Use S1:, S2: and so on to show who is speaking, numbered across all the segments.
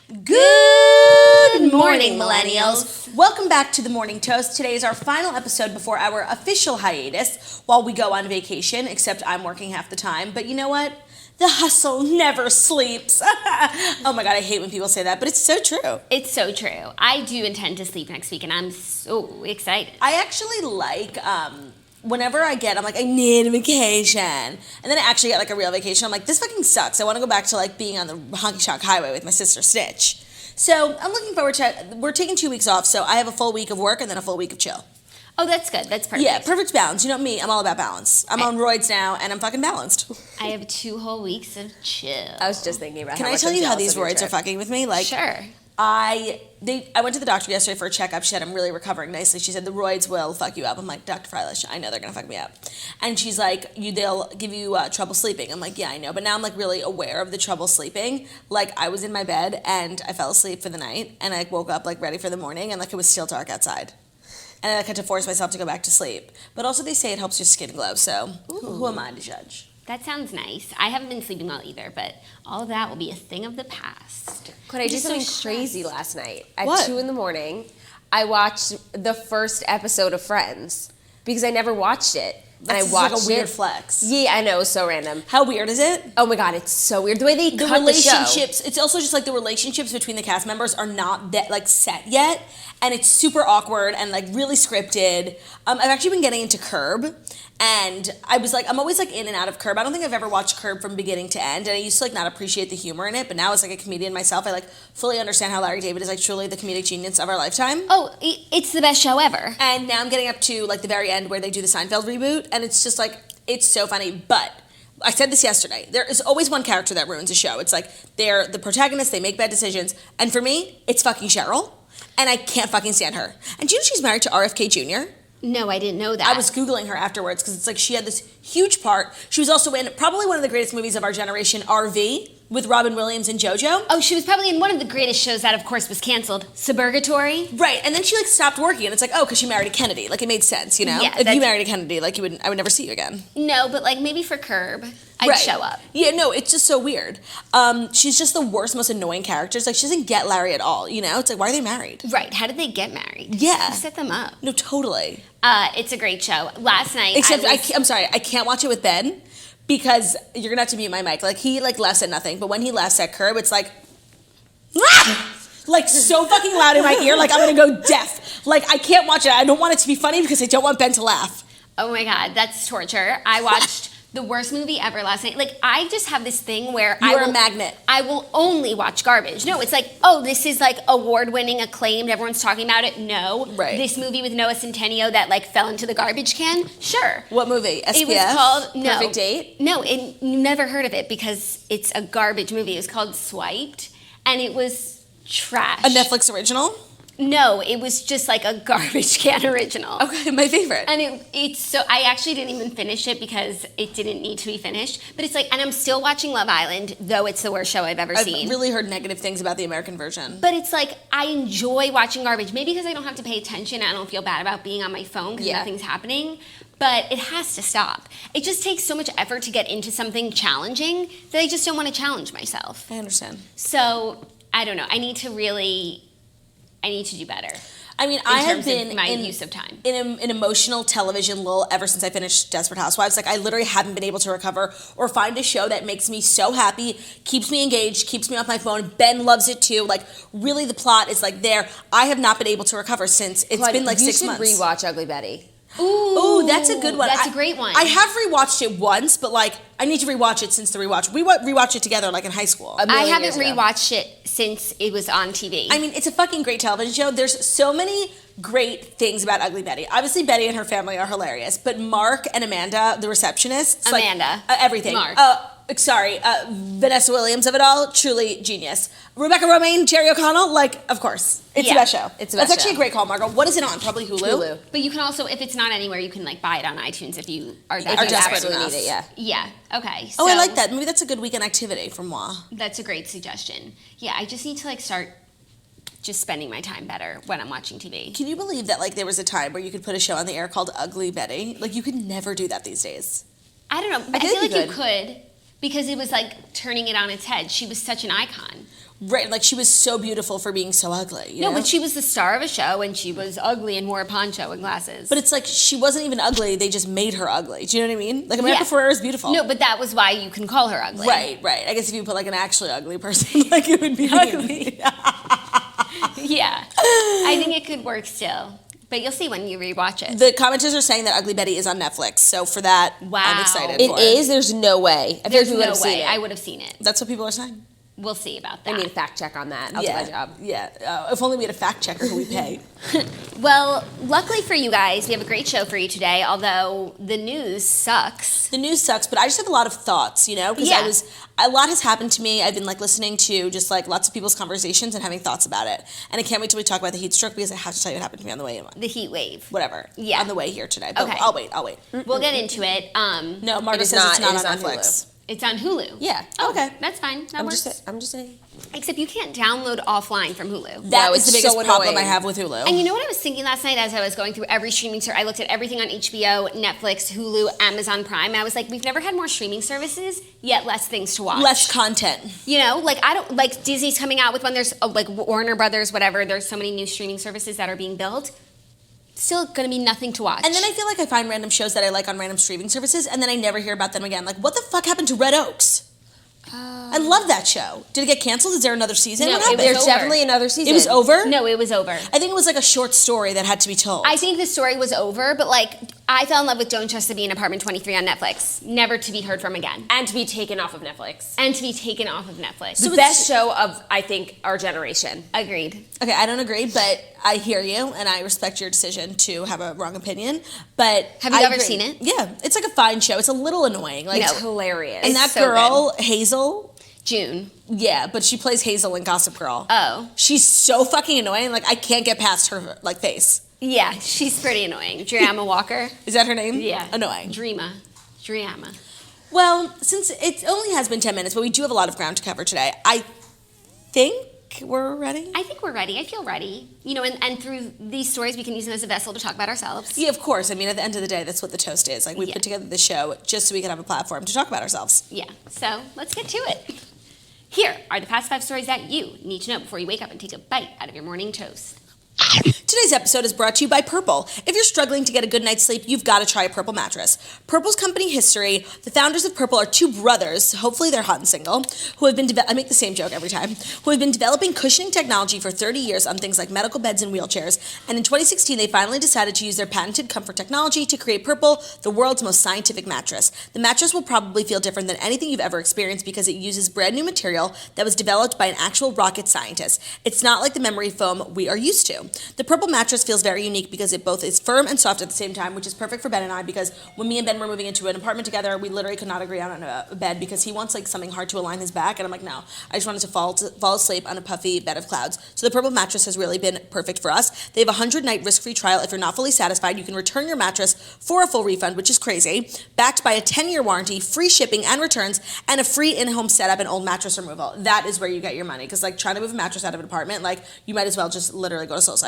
S1: Good morning, millennials. Welcome back to the Morning Toast. Today is our final episode before our official hiatus while we go on vacation, except I'm working half the time. But you know what? The hustle never sleeps. Oh my God, I hate when people say that, but it's so true.
S2: It's so true. I do intend to sleep next week, and I'm so excited.
S1: I actually like, whenever I'm like, I need a vacation. And then I actually get like a real vacation. I'm like, this fucking sucks. I want to go back to like being on the honky shonk highway with my sister Snitch. So I'm looking forward to, we're taking 2 weeks off, so I have a full week of work and then a full week of chill.
S2: Oh, that's good. That's perfect.
S1: Yeah, perfect balance. You know me, I'm all about balance. I'm on roids now, and I'm fucking balanced.
S2: I have 2 whole weeks of chill.
S3: I was just thinking about
S1: Can I tell you how these roids are fucking with me? Like,
S2: sure.
S1: I went to the doctor yesterday for a checkup. She said, I'm really recovering nicely. She said, the roids will fuck you up. I'm like, Dr. Freilich, I know they're going to fuck me up. And she's like, they'll give you trouble sleeping. I'm like, yeah, I know. But now I'm like really aware of the trouble sleeping. Like I was in my bed and I fell asleep for the night and I woke up like ready for the morning and like it was still dark outside. And I had to force myself to go back to sleep. But also they say it helps your skin glow. So who am I to judge?
S2: That sounds nice. I haven't been sleeping well either, but all of that will be a thing of the past.
S3: Could I do something crazy last night? At
S1: What?
S3: 2 a.m, I watched the first episode of Friends because I never watched it.
S1: That's
S3: and I watched
S1: like a weird
S3: it.
S1: flex.
S3: Yeah, I know, it was so random.
S1: How weird is it?
S3: Oh my God, it's so weird. The way they
S1: The
S3: cut
S1: relationships, it's also just like the relationships between the cast members are not that like set yet, and it's super awkward and like really scripted. I've actually been getting into Curb, and I was like, I'm always like in and out of Curb. I don't think I've ever watched Curb from beginning to end, and I used to like not appreciate the humor in it, but now as like a comedian myself, I like fully understand how Larry David is like truly the comedic genius of our lifetime.
S2: Oh, it's the best show ever.
S1: And now I'm getting up to like the very end where they do the Seinfeld reboot, and it's just like, it's so funny. But I said this yesterday, there is always one character that ruins a show. It's like they're the protagonist, they make bad decisions, and for me, it's fucking Cheryl, and I can't fucking stand her. And do you know she's married to RFK Jr.?
S2: No, I didn't know that.
S1: I was Googling her afterwards because it's like she had this huge part. She was also in probably one of the greatest movies of our generation, RV, with Robin Williams and JoJo.
S2: Oh, she was probably in one of the greatest shows that, of course, was canceled, Suburgatory.
S1: Right, and then she like stopped working, and it's like, oh, because she married a Kennedy. Like it made sense, you know?
S2: Yeah,
S1: if you married a Kennedy, like I would never see you again.
S2: No, but like maybe for Curb, I'd
S1: Right.
S2: show up.
S1: Yeah, no, it's just so weird. She's just the worst, most annoying character. It's like she doesn't get Larry at all, you know? It's like, why are they married?
S2: Right, how did they get married?
S1: Yeah.
S2: Who set them up?
S1: No, totally.
S2: It's a great show. Last night,
S1: Except I'm sorry, I can't watch it with Ben because you're gonna have to mute my mic. Like he like laughs at nothing, but when he laughs at Curb, it's like, like so fucking loud in my ear, like I'm gonna go deaf. Like I can't watch it. I don't want it to be funny because I don't want Ben to laugh.
S2: Oh my God, that's torture. I watched the worst movie ever last night. Like, I just have this thing where
S1: You're a magnet.
S2: I will only watch garbage. No, it's like, oh, this is like award-winning, acclaimed, everyone's talking about it. No.
S1: Right.
S2: This movie with Noah Centineo that like fell into the garbage can? Sure.
S1: What movie? SPF?
S2: It was called, no.
S1: Perfect Date?
S2: No, you never heard of it because it's a garbage movie. It was called Swiped, and it was trash.
S1: A Netflix original?
S2: No, it was just like a garbage can original.
S1: Okay, my favorite.
S2: And it's so, I actually didn't even finish it because it didn't need to be finished. But it's like, and I'm still watching Love Island, though it's the worst show I've ever seen.
S1: I've really heard negative things about the American version.
S2: But it's like, I enjoy watching garbage. Maybe because I don't have to pay attention. I don't feel bad about being on my phone because nothing's happening. But it has to stop. It just takes so much effort to get into something challenging that I just don't want to challenge myself.
S1: I understand.
S2: So, I don't know. I need to do better.
S1: I mean, I have been
S2: in my use of time.
S1: in an emotional television lull ever since I finished Desperate Housewives. Like, I literally haven't been able to recover or find a show that makes me so happy, keeps me engaged, keeps me off my phone. Ben loves it too. Like, really, the plot is like there. I have not been able to recover since it's been like 6 months.
S3: You should rewatch Ugly Betty.
S1: Ooh, that's a good one.
S2: That's a great one.
S1: I have rewatched it once, but like I need to rewatch it since the rewatch. We rewatched it together like in high school.
S2: I haven't rewatched it since it was on TV.
S1: I mean, it's a fucking great television show. There's so many great things about Ugly Betty. Obviously, Betty and her family are hilarious, but Mark and Amanda, the receptionists,
S2: Amanda,
S1: like, everything.
S2: Mark.
S1: Vanessa Williams of it all, truly genius. Rebecca Romaine, Jerry O'Connell, like, of course. It's the best show.
S3: It's the best
S1: That's actually
S3: show.
S1: a great call, Margot. What is it on? Probably Hulu?
S2: But you can also, if it's not anywhere, you can like buy it on iTunes if you are
S1: If you
S2: desperate
S1: enough.
S3: Need it, yeah.
S2: Yeah, okay.
S1: Oh, I
S2: so
S1: like that. Maybe that's a good weekend activity for moi.
S2: That's a great suggestion. Yeah, I just need to like start just spending my time better when I'm watching TV.
S1: Can you believe that like there was a time where you could put a show on the air called Ugly Betty? Like you could never do that these days.
S2: I don't know. I feel like you could because it was like turning it on its head. She was such an icon.
S1: Right, like she was so beautiful for being so ugly. You know?
S2: but she was the star of a show, and she was ugly and wore a poncho and glasses.
S1: But it's like she wasn't even ugly; they just made her ugly. Do you know what I mean? Like America Ferrera is beautiful.
S2: No, but that was why you can call her ugly.
S1: Right. I guess if you put like an actually ugly person, like it would be ugly.
S2: Yeah, I think it could work still. But you'll see when you rewatch it.
S1: The commenters are saying that Ugly Betty is on Netflix, so for that, I'm excited.
S3: It is. There's no way. I
S2: There's
S3: feel like we
S2: no
S3: would have seen
S2: way
S3: it.
S2: I would have seen it.
S1: That's what people are saying.
S2: We'll see about that.
S3: I need a fact check on that. I'll do my job.
S1: Yeah. If only we had a fact checker who we pay.
S2: Well, luckily for you guys, we have a great show for you today, although the news sucks.
S1: The news sucks, but I just have a lot of thoughts, you know? Because a lot has happened to me. I've been like listening to just like lots of people's conversations and having thoughts about it. And I can't wait till we talk about the heat stroke because I have to tell you what happened to me on the way in.
S2: The heat wave.
S1: Whatever.
S2: Yeah.
S1: On the way here today. But
S2: Okay.
S1: I'll wait.
S2: We'll get into it.
S1: No, Margaret
S3: is
S1: says it's
S3: not.
S1: not
S3: It
S1: on
S3: is on
S1: Netflix.
S2: It's on Hulu.
S3: Yeah.
S2: Oh,
S1: Okay.
S2: That's fine. That
S3: I'm
S2: works.
S3: just saying.
S2: Except you can't download offline from Hulu.
S1: That
S3: No,
S1: is the
S3: it's
S1: biggest
S3: so
S1: problem
S3: annoying.
S1: I have with Hulu.
S2: And you know what I was thinking last night as I was going through every streaming service? I looked at everything on HBO, Netflix, Hulu, Amazon Prime. And I was like, we've never had more streaming services, yet less things to watch.
S1: Less content.
S2: You know, like I don't like Disney's coming out with one. There's like Warner Brothers, whatever. There's so many new streaming services that are being built. Still going to be nothing to watch.
S1: And then I feel like I find random shows that I like on random streaming services, and then I never hear about them again. Like, what the fuck happened to Red Oaks? I love that show. Did it get canceled? Is there another season?
S2: No,
S1: What
S2: it
S1: happened?
S2: was
S3: There's
S2: over.
S3: definitely another season.
S1: It was over?
S2: No, it was over.
S1: I think it was like a short story that had to be told.
S2: I think the story was over, but like I fell in love with Don't Trust to Be in Apartment 23 on Netflix. Never to be heard from again.
S3: And to be taken off of Netflix.
S2: And to be taken off of Netflix.
S3: The best show of, I think, our generation.
S2: Agreed.
S1: Okay, I don't agree, but I hear you, and I respect your decision to have a wrong opinion. But
S2: Have you
S1: I
S2: ever
S1: agree.
S2: seen it?
S1: Yeah, it's like a fine show. It's a little annoying. Like,
S3: It's hilarious.
S1: and that
S2: so
S1: girl, Hazel.
S2: June.
S1: Yeah, but she plays Hazel in Gossip Girl.
S2: Oh.
S1: She's so fucking annoying. Like, I can't get past her like face.
S2: Yeah, she's pretty annoying. Dreama Walker.
S1: Is that her name?
S2: Yeah.
S1: Annoying.
S2: Dreama.
S1: Well, since it only has been 10 minutes, but we do have a lot of ground to cover today, I think we're ready.
S2: I think we're ready. I feel ready. You know, and through these stories, we can use them as a vessel to talk about ourselves.
S1: Yeah, of course. I mean, at the end of the day, that's what the toast is. Like, we put together the show just so we can have a platform to talk about ourselves.
S2: Yeah, so let's get to it. Here are the past 5 stories that you need to know before you wake up and take a bite out of your morning toast.
S1: Today's episode is brought to you by Purple. If you're struggling to get a good night's sleep, you've got to try a Purple mattress. Purple's company history, the founders of Purple are 2 brothers, hopefully they're hot and single, who have been, I make the same joke every time, who have been developing cushioning technology for 30 years on things like medical beds and wheelchairs. And in 2016, they finally decided to use their patented comfort technology to create Purple, the world's most scientific mattress. The mattress will probably feel different than anything you've ever experienced because it uses brand new material that was developed by an actual rocket scientist. It's not like the memory foam we are used to. The Purple mattress feels very unique because it both is firm and soft at the same time, which is perfect for Ben and I because when me and Ben were moving into an apartment together, we literally could not agree on a bed because he wants like something hard to align his back, and I'm like, no, I just wanted to fall asleep on a puffy bed of clouds. So the Purple mattress has really been perfect for us. They have a 100-night risk-free trial. If you're not fully satisfied, you can return your mattress for a full refund, which is crazy, backed by a 10-year warranty, free shipping and returns, and a free in-home setup and old mattress removal. That is where you get your money because like trying to move a mattress out of an apartment, like you might as well just literally go to SoulCycle.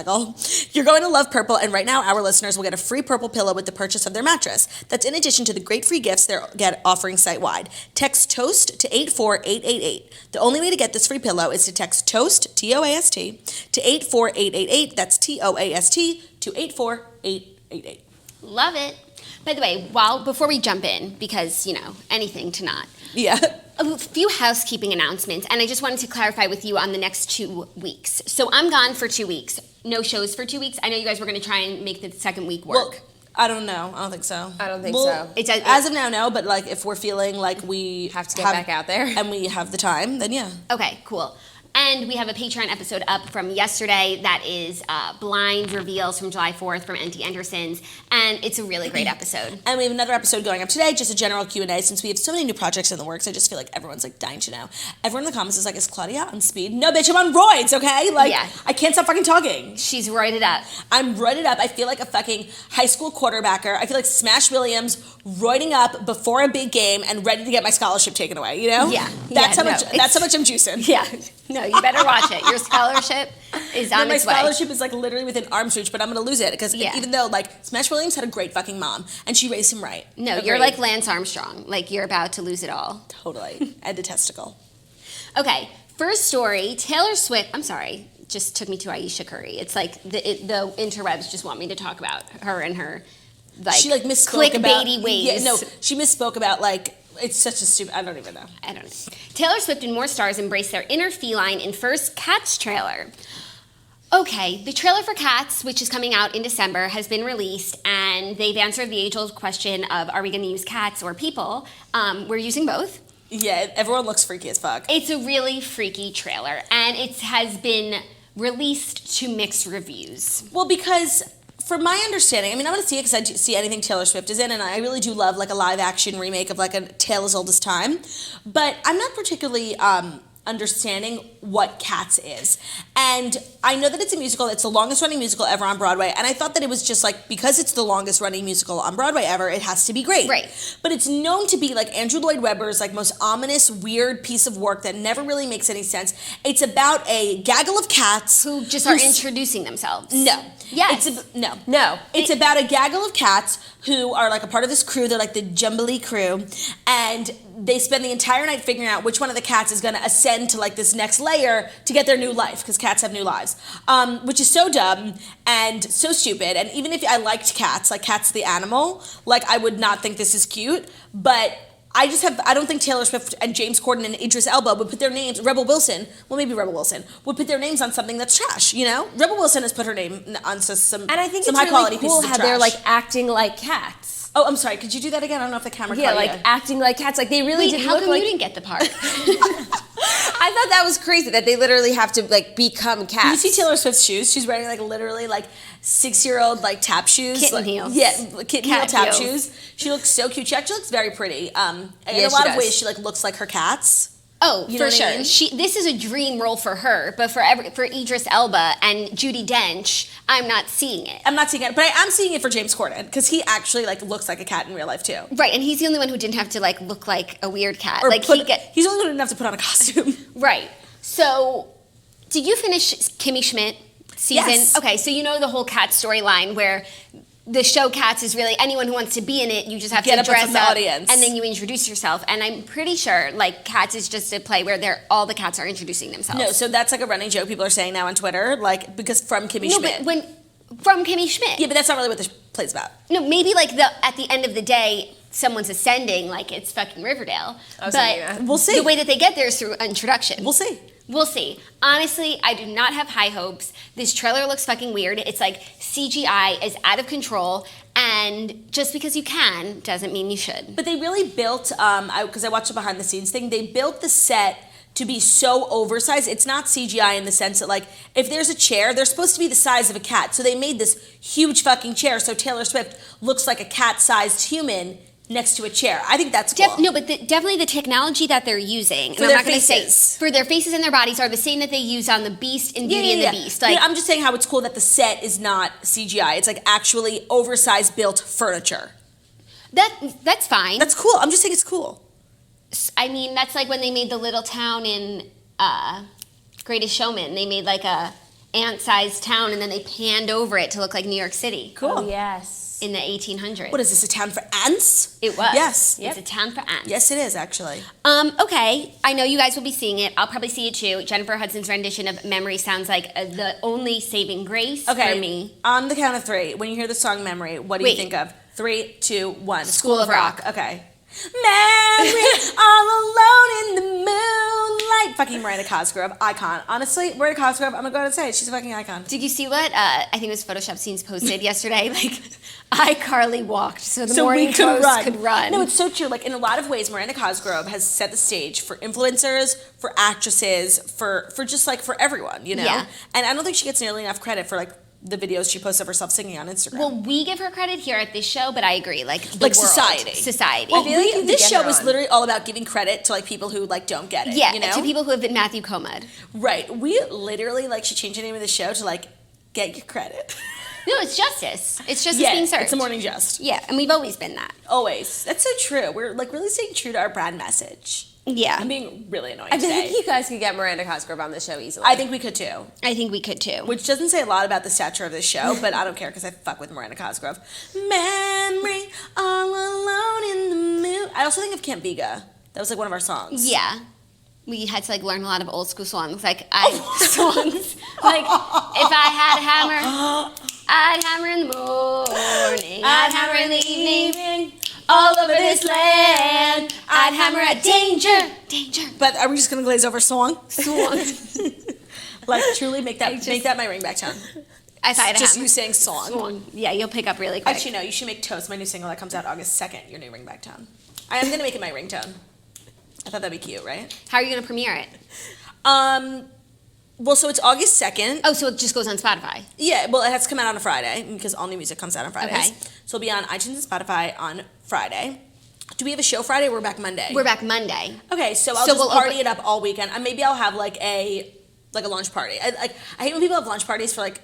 S1: You're going to love Purple, and right now our listeners will get a free Purple pillow with the purchase of their mattress. That's in addition to the great free gifts they're offering site-wide. Text TOAST to 84888. The only way to get this free pillow is to text TOAST, T-O-A-S-T, to 84888. That's T-O-A-S-T to 84888.
S2: Love it. By the way, before we jump in, because, you know, anything to not.
S1: Yeah.
S2: A few housekeeping announcements, and I just wanted to clarify with you on the next 2 weeks. So I'm gone for 2 weeks. No shows for 2 weeks. I know you guys were going to try and make the second week work.
S1: Well, I don't know. I don't think so.
S3: I don't think so.
S1: As of now, no. But like, if we're feeling like we
S3: Have to get back out there.
S1: and we have the time, then yeah.
S2: Okay, cool. And we have a Patreon episode up from yesterday that is blind reveals from July 4th from N.T. Anderson's, and it's a really great episode.
S1: And we have another episode going up today, just a general Q&A. Since we have so many new projects in the works, I just feel like everyone's like dying to know. Everyone in the comments is like, is Claudia on speed? No, bitch, I'm on roids, okay? Like,
S2: Yeah.
S1: I can't stop fucking talking.
S2: She's roided up.
S1: I'm roided up. I feel like a fucking high school quarterbacker. I feel like Smash Williams roiding up before a big game and ready to get my scholarship taken away, you know?
S2: Yeah.
S1: That's
S2: Yeah,
S1: how
S2: no,
S1: much that's how much I'm juicing.
S2: Yeah. No, you better watch it. Your scholarship is on
S1: My
S2: its way.
S1: scholarship is like literally within arm's reach, but I'm gonna lose it because
S2: Yeah.
S1: even though like Smash Williams had a great fucking mom and she raised him right.
S2: No, you're
S1: Agreed.
S2: like Lance Armstrong. Like, you're about to lose it all.
S1: Totally. And a testicle.
S2: Okay, First story, Taylor Swift, I'm sorry, just took me to Aisha Curry. It's like the interwebs just want me to talk about her and her
S1: she like misspoke
S2: clickbaity ways.
S1: Yeah, no, she misspoke about like, it's such a stupid, I don't even know.
S2: I don't know. Taylor Swift and more stars embrace their inner feline in first Cats trailer. Okay, the trailer for Cats, which is coming out in December, has been released, and they've answered the age-old question of, are we going to use cats or people? We're using both.
S1: Yeah, everyone looks freaky as fuck.
S2: It's a really freaky trailer, and it has been released to mixed reviews.
S1: Well, because from my understanding, I mean, I'm going to see it because I see anything Taylor Swift is in, and I really do love like a live-action remake of like A Tale as Old as Time, but I'm not particularly understanding what Cats is. And I know that it's a musical, it's the longest running musical ever on Broadway, and I thought that it was just like, because it's the longest running musical on Broadway ever, it has to be great.
S2: Right.
S1: But it's known to be like Andrew Lloyd Webber's like most ominous, weird piece of work that never really makes any sense. It's about a gaggle of cats
S2: Who just are introducing themselves.
S1: No.
S2: Yes.
S1: No. It's about a gaggle of cats who are like a part of this crew. They're like the Jumbly crew, and they spend the entire night figuring out which one of the cats is going to ascend to like this next layer to get their new life, because cats have new lives, which is so dumb and so stupid. And even if I liked cats, like Cats the animal, like I would not think this is cute, but I don't think Taylor Swift and James Corden and Idris Elba would put their names, Rebel Wilson would put their names on something that's trash, you know? Rebel Wilson has put her name on some
S3: And I think
S1: some
S3: it's
S1: high quality
S3: really cool
S1: pieces of
S3: how
S1: trash.
S3: they're like acting like cats.
S1: Oh, I'm sorry. Could you do that again? I don't know if the camera
S3: Yeah,
S1: caught
S3: like
S1: you.
S3: acting like cats. Like they really
S2: Wait,
S3: did
S2: how
S3: look
S2: come
S3: like.
S2: you didn't get the part?
S3: I thought that was crazy that they literally have to like become cats.
S1: Can you see Taylor Swift's shoes? She's wearing like literally like 6-year-old like tap shoes.
S2: Kitten
S1: like,
S2: heels.
S1: Yeah, kitten heel
S2: Cat
S1: tap
S2: heels.
S1: shoes. She looks so cute. She actually looks very pretty. In
S3: Yeah,
S1: a lot
S3: she
S1: of
S3: does.
S1: ways, she like looks like her cats.
S2: Oh,
S1: You know
S2: for
S1: what I
S2: sure.
S1: mean?
S2: This is a dream role for her, but for Idris Elba and Judi Dench, I'm not seeing it.
S1: I'm not seeing it, but I am seeing it for James Corden because he actually like looks like a cat in real life too.
S2: Right, and he's the only one who didn't have to like look like a weird cat.
S1: Or
S2: like
S1: he's only good enough to put on a costume.
S2: Right. So, did you finish Kimmy Schmidt season?
S1: Yes.
S2: Okay, so you know the whole cat storyline where the show Cats is really anyone who wants to be in it, you just have
S1: Get
S2: to
S1: up
S2: dress
S1: from the
S2: up
S1: audience.
S2: and then you introduce yourself. And I'm pretty sure like Cats is just a play where all the cats are introducing themselves.
S1: No, so that's like a running joke people are saying now on Twitter, like because from Kimmy Schmidt.
S2: but from Kimmy Schmidt.
S1: Yeah, but that's not really what the play's about.
S2: No, maybe like at the end of the day, someone's ascending like it's fucking Riverdale.
S3: I was thinking that.
S1: We'll see.
S2: The way that they get there is through introduction.
S1: We'll see.
S2: We'll see. Honestly, I do not have high hopes. This trailer looks fucking weird. It's like CGI is out of control, and just because you can doesn't mean you should.
S1: But they really built, because I watched the behind the scenes thing, they built the set to be so oversized. It's not CGI in the sense that, like, if there's a chair, they're supposed to be the size of a cat. So they made this huge fucking chair so Taylor Swift looks like a cat-sized human next to a chair. I think that's cool.
S2: No, but definitely the technology that they're using,
S1: For
S2: and
S1: their
S2: I'm not going to say
S1: faces.
S2: for their faces and their bodies, are the same that they use on the Beast in Beauty and the Beast. Like,
S1: Yeah, I'm just saying how it's cool that the set is not CGI. It's like actually oversized built furniture.
S2: that's fine.
S1: That's cool. I'm just saying it's cool.
S2: I mean, that's like when they made the little town in Greatest Showman. They made like a ant-sized town, and then they panned over it to look like New York City.
S1: Cool.
S3: Oh, yes.
S2: In the 1800s.
S1: What is this, a town for ants?
S2: It was.
S1: Yes.
S2: It's a town for ants.
S1: Yes, it is actually.
S2: Okay, I know you guys will be seeing it. I'll probably see it too. Jennifer Hudson's rendition of Memory sounds like the only saving grace for me.
S1: On the count of 3, when you hear the song Memory, what do you
S2: Wait.
S1: think of? 3, 2, 1.
S2: School of Rock.
S1: Okay. Memory, all alone in the moonlight. Fucking Miranda Cosgrove, icon. Honestly, Miranda Cosgrove, I'm gonna go ahead and say it. She's a fucking icon.
S2: Did you see what I think it was Photoshop Scenes posted yesterday? Like, iCarly walked so the morning post could run.
S1: No, it's so true. Like in a lot of ways, Miranda Cosgrove has set the stage for influencers, for actresses, for just like for everyone, you know.
S2: Yeah.
S1: And I don't think she gets nearly enough credit for like the videos she posts of herself singing on Instagram.
S2: Well, we give her credit here at this show, but I agree. Like the
S1: Like
S2: world.
S1: society.
S2: Society.
S1: Well,
S3: feel like you
S1: this
S3: could
S1: show
S3: get her
S1: is
S3: on.
S1: literally all about giving credit to like people who like don't get it.
S2: yeah,
S1: you know?
S2: to people who have been Matthew Comad.
S1: Right. We literally like should change the name of the show to like get your credit.
S2: No, it's justice. It's justice
S1: Yeah,
S2: being served.
S1: it's a morning jest.
S2: Yeah, and we've always been that.
S1: Always. That's so true. We're like really staying true to our brand message.
S2: Yeah.
S1: I'm being really annoying
S3: I
S1: today.
S3: think you guys could get Miranda Cosgrove on the show easily.
S1: I think we could too.
S2: I think we could too.
S1: Which doesn't say a lot about the stature of this show, but I don't care because I fuck with Miranda Cosgrove. Memory, all alone in the moon. I also think of Camp Biga. That was like one of our songs.
S2: Yeah. we had to like learn a lot of old school songs, like songs. Like if I had a hammer, I'd hammer in the morning, I'd hammer in the evening, all over this land. I'd hammer at danger, danger.
S1: But are we just gonna glaze over song?
S2: Song.
S1: Like truly make that my ringback tone.
S2: If I had a
S1: Just
S2: hammer.
S1: you saying song.
S2: Yeah, you'll pick up really quick.
S1: Actually, no. You should make Toast, my new single that comes out August 2nd. Your new ringback tone. I am gonna make it my ringtone. I thought that'd be cute, right?
S2: How are you gonna premiere it?
S1: Well, so it's August 2nd.
S2: Oh, so it just goes on Spotify.
S1: Yeah, well, it has to come out on a Friday because all new music comes out on Fridays.
S2: Okay.
S1: So it'll be on iTunes and Spotify on Friday. Do we have a show Friday or we're back Monday?
S2: We're back Monday.
S1: Okay, so I'll just party it up all weekend. And maybe I'll have like a launch party. I hate when people have launch parties for like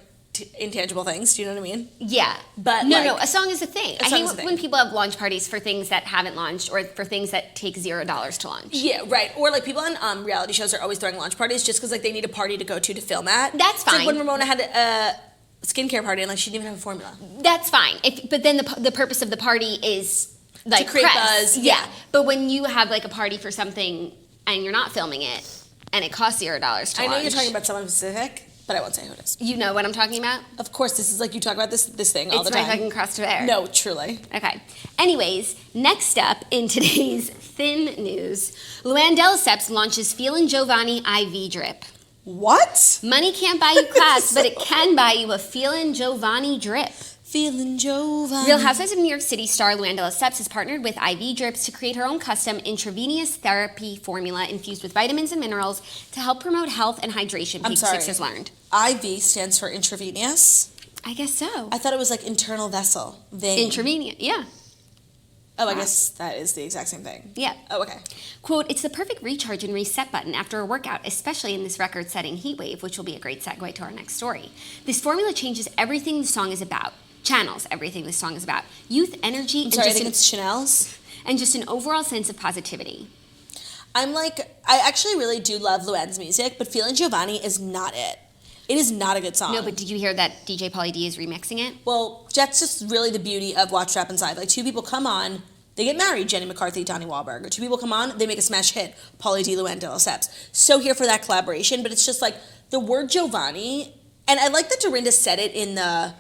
S1: intangible things. Do you know what I mean?
S2: Yeah.
S1: But
S2: no, a song is a thing. I hate
S1: is a thing.
S2: when people have launch parties for things that haven't launched or for things that take $0 to launch.
S1: Yeah, right. Or like people on reality shows are always throwing launch parties just because like they need a party to go to film at.
S2: That's
S1: It's
S2: fine.
S1: like when Ramona had a skincare party and like she didn't even have a formula.
S2: That's fine. But then the purpose of the party is like
S1: to create
S2: press.
S1: buzz.
S2: Yeah. But when you have like a party for something and you're not filming it and it costs $0 to launch.
S1: I know you're talking about someone specific, but I won't say who it is.
S2: You know what I'm talking about?
S1: Of course, this is like you talk about this thing all the time.
S2: It's my fucking crust of air.
S1: No, truly.
S2: Okay. Anyways, next up in today's thin news, Luann de Lesseps launches Feelin Jovani IV drip.
S1: What?
S2: Money can't buy you class, but it can buy you a Feelin Jovani drip.
S1: Feelin Jovani.
S2: Real Housewives of New York City star Luann de Lesseps has partnered with IV Drips to create her own custom intravenous therapy formula infused with vitamins and minerals to help promote health and hydration, Page Six has learned.
S1: IV stands for intravenous.
S2: I guess so.
S1: I thought it was like internal vessel. Vein.
S2: Intravenous, yeah.
S1: Oh, I guess that is the exact same thing.
S2: Yeah.
S1: Oh, okay.
S2: Quote, it's the perfect recharge and reset button after a workout, especially in this record-setting heat wave, which will be a great segue to our next story. This formula changes everything the song is about. Channels everything this song is about. Youth, energy,
S1: I'm sorry, I think it's Chanel's.
S2: And just an overall sense of positivity.
S1: I actually really do love Luann's music, but Feelin Jovani is not it. It is not a good song.
S2: No, but did you hear that DJ Pauly D is remixing it?
S1: Well, that's just really the beauty of Watch Rap Inside. Like, two people come on, they get married, Jenny McCarthy, Donnie Wahlberg. Or two people come on, they make a smash hit, Pauly D, Luann de Lesseps. So here for that collaboration, but it's just like the word Jovani, and I like that Dorinda said it in the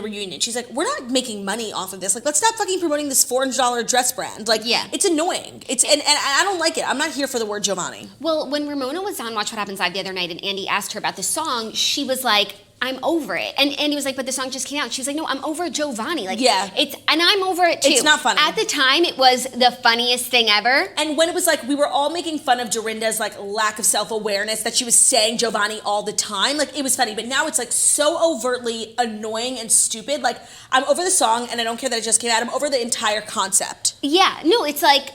S1: reunion. She's like, we're not making money off of this. Like, let's stop fucking promoting this $400 dress brand. Like,
S2: yeah.
S1: It's annoying. And I don't like it. I'm not here for the word Jovani.
S2: Well, when Ramona was on Watch What Happens Live the other night and Andy asked her about the song, she was like, I'm over it. And Andy was like, but the song just came out. She was like, no, I'm over Jovani. Like,
S1: yeah.
S2: And I'm over it too.
S1: It's not funny.
S2: At the time, it was the funniest thing ever.
S1: And when it was like, we were all making fun of Dorinda's like lack of self-awareness, that she was saying Jovani all the time. Like, it was funny. But now it's like so overtly annoying and stupid. Like, I'm over the song and I don't care that it just came out. I'm over the entire concept.
S2: Yeah. No, it's like,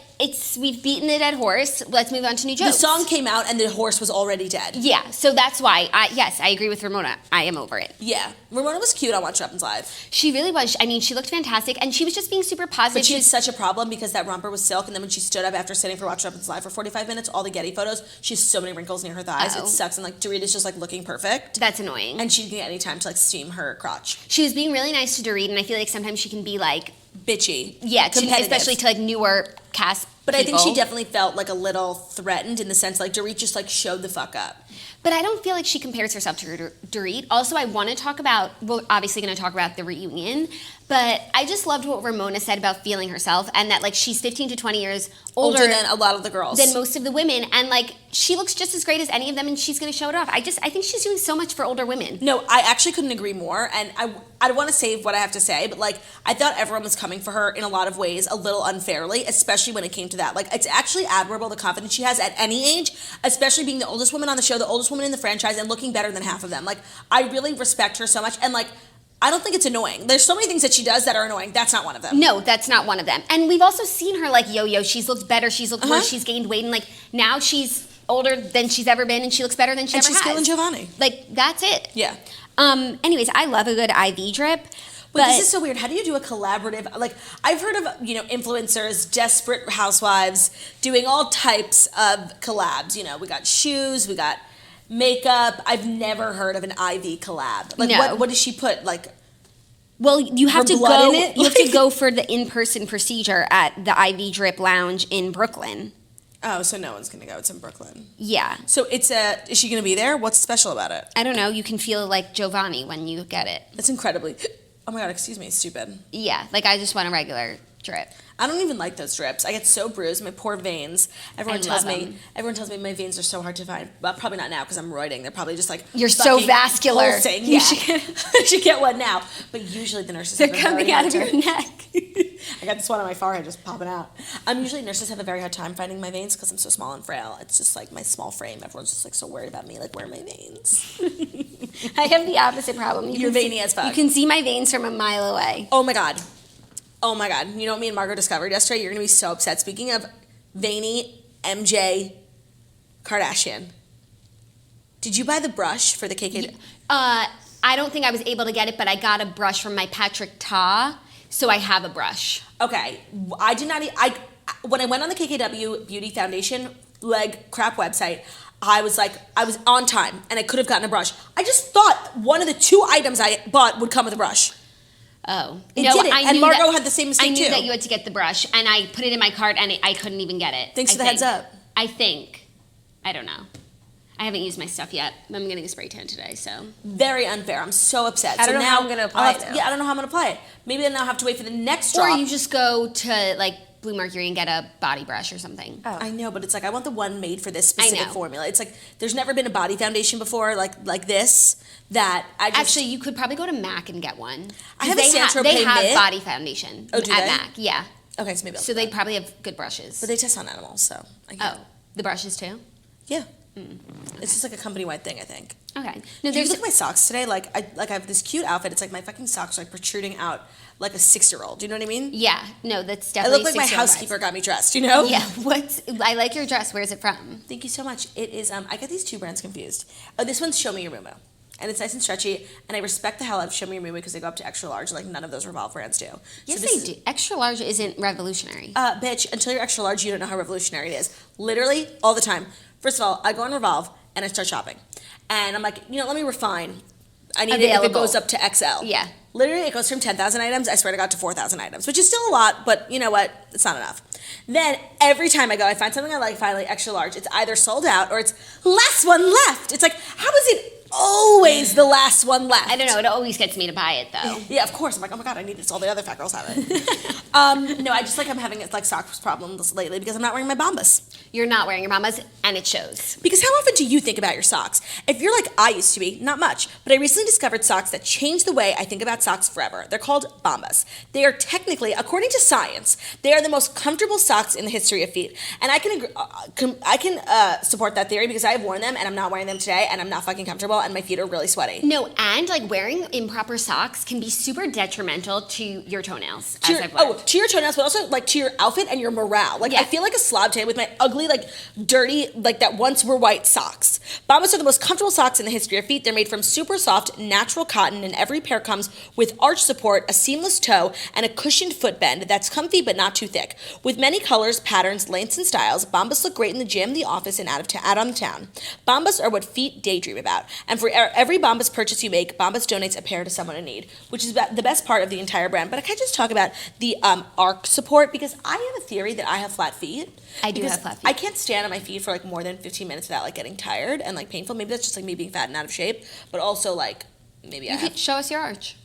S2: we've beaten a dead horse. Let's move on to new jokes.
S1: The song came out and the horse was already dead.
S2: Yeah, so that's why, I agree with Ramona. I am over it.
S1: Yeah. Ramona was cute on Watch What Happens Live.
S2: She really was. I mean, she looked fantastic, and she was just being super positive.
S1: But she had such a problem because that romper was silk, and then when she stood up after sitting for Watch What Happens Live for 45 minutes, all the Getty photos, she has so many wrinkles near her thighs.
S2: Oh.
S1: It sucks, and like Dorita's just like looking perfect.
S2: That's annoying.
S1: And she didn't get any time to like steam her crotch.
S2: She was being really nice to Dorit, and I feel like sometimes she can be like
S1: bitchy.
S2: Yeah,
S1: competitive.
S2: Especially to like newer cast
S1: But
S2: people.
S1: I think she definitely felt like a little threatened in the sense like Dorit just like showed the fuck up.
S2: But I don't feel like she compares herself to Dorit. Also, I want to talk about, we're obviously going to talk about the reunion, but I just loved what Ramona said about feeling herself and that like she's 15 to 20 years older
S1: than a lot of the girls.
S2: Than most of the women. And like she looks just as great as any of them and she's going to show it off. I think she's doing so much for older women.
S1: No, I actually couldn't agree more. And I want to save what I have to say, but like I thought everyone was coming for her in a lot of ways a little unfairly, especially when it came to that. Like it's actually admirable the confidence she has at any age, especially being the oldest woman on the show, the oldest woman in the franchise, and looking better than half of them. Like I really respect her so much, and like I don't think it's annoying. There's so many things that she does that are annoying. That's not one of them.
S2: No, that's not one of them. And we've also seen her like yo-yo. She's looked better. She's looked worse. She's gained weight, and like now she's older than she's ever been, and she looks better than she ever has.
S1: And she's feeling Jovani.
S2: Like that's it.
S1: Yeah.
S2: Anyways, I love a good IV drip.
S1: But this is so weird. How do you do a collaborative? Like, I've heard of, influencers, desperate housewives, doing all types of collabs. We got shoes, we got makeup. I've never heard of an IV collab. Like,
S2: no.
S1: What does she put? Like,
S2: well, you have to
S1: blood
S2: go.
S1: in it?
S2: You have to go for the in-person procedure at the IV Drip Lounge in Brooklyn.
S1: Oh, so no one's gonna go. It's in Brooklyn.
S2: Yeah.
S1: So is she gonna be there? What's special about it?
S2: I don't know. You can feel like Jovani when you get it.
S1: That's incredibly. Oh my God, excuse me, stupid.
S2: Yeah, like I just want a regular drip.
S1: I don't even like those drips. I get so bruised, my poor veins. Everyone tells me my veins are so hard to find. Well, probably not now because I'm roiding. They're probably just like
S2: you're so vascular.
S1: Pulsing. Yeah. I should get one now. But usually the nurses
S2: they're coming out of your neck.
S1: I got this one on my forehead just popping out. Usually nurses have a very hard time finding my veins because I'm so small and frail. It's just like my small frame. Everyone's just like so worried about me. Like, where are my veins?
S2: I have the opposite problem.
S1: You're veiny as fuck.
S2: You can see my veins from a mile away.
S1: Oh my God. Oh my God. You know what me and Margot discovered yesterday? You're going to be so upset. Speaking of veiny MJ Kardashian, did you buy the brush for the KK?
S2: I don't think I was able to get it, but I got a brush from my Patrick Ta, so I have a brush.
S1: Okay. I did not, when I went on the KKW Beauty Foundation crap website, I was on time and I could have gotten a brush. I just thought one of the 2 items I bought would come with a brush.
S2: Oh.
S1: It didn't. And Margot had the same mistake too.
S2: I knew that you had to get the brush, and I put it in my cart, and I couldn't even get it.
S1: Thanks for the heads up.
S2: I think. I don't know. I haven't used my stuff yet. I'm getting a spray tan today, so.
S1: Very unfair. I'm so upset.
S3: I don't know how I'm going to apply it.
S1: Yeah, I don't know how I'm going to apply it. Maybe then I'll have to wait for the next drop.
S2: Or you just go to, like, Blue Mercury and get a body brush or something.
S1: Oh. I know, but it's like I want the one made for this specific formula. It's like there's never been a body foundation before like this that I just...
S2: Actually, you could probably go to MAC and get one.
S1: I have a Saint-Tropez
S2: They have
S1: mitt.
S2: body foundation at MAC, yeah.
S1: Okay, so maybe I'll
S2: So they probably have good brushes.
S1: But they test on animals, so I get
S2: Oh, the brushes too?
S1: Yeah. It's just like a company-wide thing, I think.
S2: Okay.
S1: No, there's look at my socks today. I have this cute outfit. It's like my fucking socks are like protruding out like a 6-year-old. Do you know what I mean?
S2: Yeah. No, that's
S1: I
S2: definitely.
S1: look like my housekeeper got me dressed. You know?
S2: Yeah. I like your dress. Where's it from?
S1: Thank you so much. It is. I get these 2 brands confused. Oh, this one's Show Me Your Moo, and it's nice and stretchy. And I respect the hell out of Show Me Your Moo because they go up to extra large. Like none of those Revolve brands do.
S2: Yes, they do. Extra large isn't revolutionary.
S1: Bitch, until you're extra large, you don't know how revolutionary it is. Literally all the time. First of all, I go on Revolve and I start shopping, and I'm like, let me refine. I need it if it goes up to XL.
S2: Yeah.
S1: Literally, it goes from 10,000 items, I swear to God, to 4,000 items, which is still a lot, but you know what? It's not enough. Then every time I go, I find something I like, finally extra large. It's either sold out or it's last one left. It's like, how is it always the last one left?
S2: I don't know. It always gets me to buy it, though.
S1: Yeah, of course. I'm like, oh my God, I need this. All the other fat girls have it. No, I just I'm having socks problems lately because I'm not wearing my Bombas.
S2: You're not wearing your Bombas, and it shows.
S1: Because how often do you think about your socks? If you're like I used to be, not much, but I recently discovered socks that changed the way I think about socks forever. They're called Bombas. They are technically, according to science, they are the most comfortable socks in the history of feet. And I can support that theory because I have worn them and I'm not wearing them today and I'm not fucking comfortable and my feet are really sweaty.
S2: No, and wearing improper socks can be super detrimental to your toenails, as I've learned.
S1: To your toenails, but also to your outfit and your morale. I feel like a slob today with my ugly, dirty, that once were white socks. Bombas are the most comfortable socks in the history of feet. They're made from super soft, natural cotton, and every pair comes with arch support, a seamless toe, and a cushioned footbend that's comfy but not too thick. With many colors, patterns, lengths, and styles, Bombas look great in the gym, the office, and out on the town. Bombas are what feet daydream about. And for every Bombas purchase you make, Bombas donates a pair to someone in need, which is the best part of the entire brand. But I can just talk about the arch support because I have a theory that I have flat feet.
S2: I do have flat feet.
S1: I can't stand on my feet for more than 15 minutes without getting tired and painful. Maybe that's just me being fat and out of shape, but also maybe I have.
S2: Show us your arch.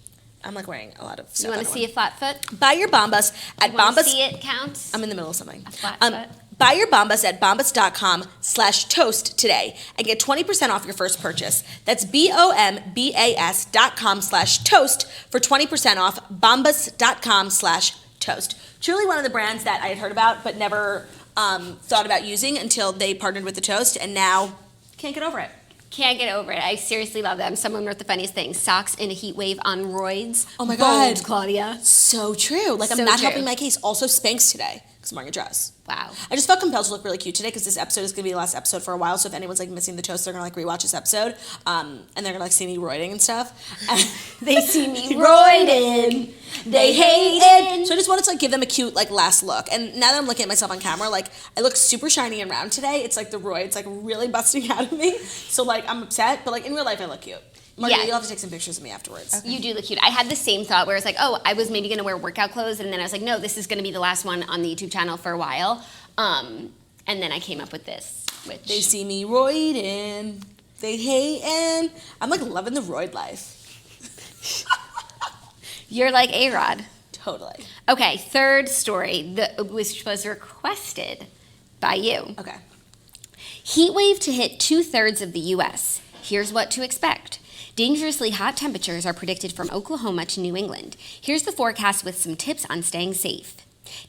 S1: I'm wearing a lot of stuff.
S2: You want to see a flat foot?
S1: Buy your Bombas at Bombas.
S2: See it counts.
S1: I'm in the middle of something.
S2: A flat foot.
S1: Buy your Bombas at bombas.com/toast today and get 20% off your first purchase. That's BOMBAS.com/toast for 20% off. Bombas.com/toast. Truly one of the brands that I had heard about but never thought about using until they partnered with the toast, and now can't get over it.
S2: Can't get over it. I seriously love them. Someone wrote the funniest thing. Socks in a heat wave on roids.
S1: Oh my God.
S2: Bold, Claudia.
S1: So true. I'm not helping my case. Also Spanx today because I'm wearing a dress.
S2: Wow.
S1: I just felt compelled to look really cute today because this episode is going to be the last episode for a while. So if anyone's missing the toast, they're going to rewatch this episode. And they're going to see me roiding and stuff. And
S2: they see me roiding. They hate it.
S1: So I just wanted to give them a cute last look. And now that I'm looking at myself on camera, I look super shiny and round today. It's the roids really busting out of me. So I'm upset, but in real life I look cute. Margaret, you'll have to take some pictures of me afterwards.
S2: Okay. You do look cute. I had the same thought where it's I was maybe going to wear workout clothes, and then I was no, this is going to be the last one on the YouTube channel for a while. And then I came up with this, which...
S1: They see me roiding. They hating. I'm like loving the roid life.
S2: You're like A-Rod.
S1: Totally.
S2: Okay, third story, which was requested by you.
S1: Okay.
S2: Heat wave to hit 2/3 of the U.S. Here's what to expect. Dangerously hot temperatures are predicted from Oklahoma to New England. Here's the forecast with some tips on staying safe.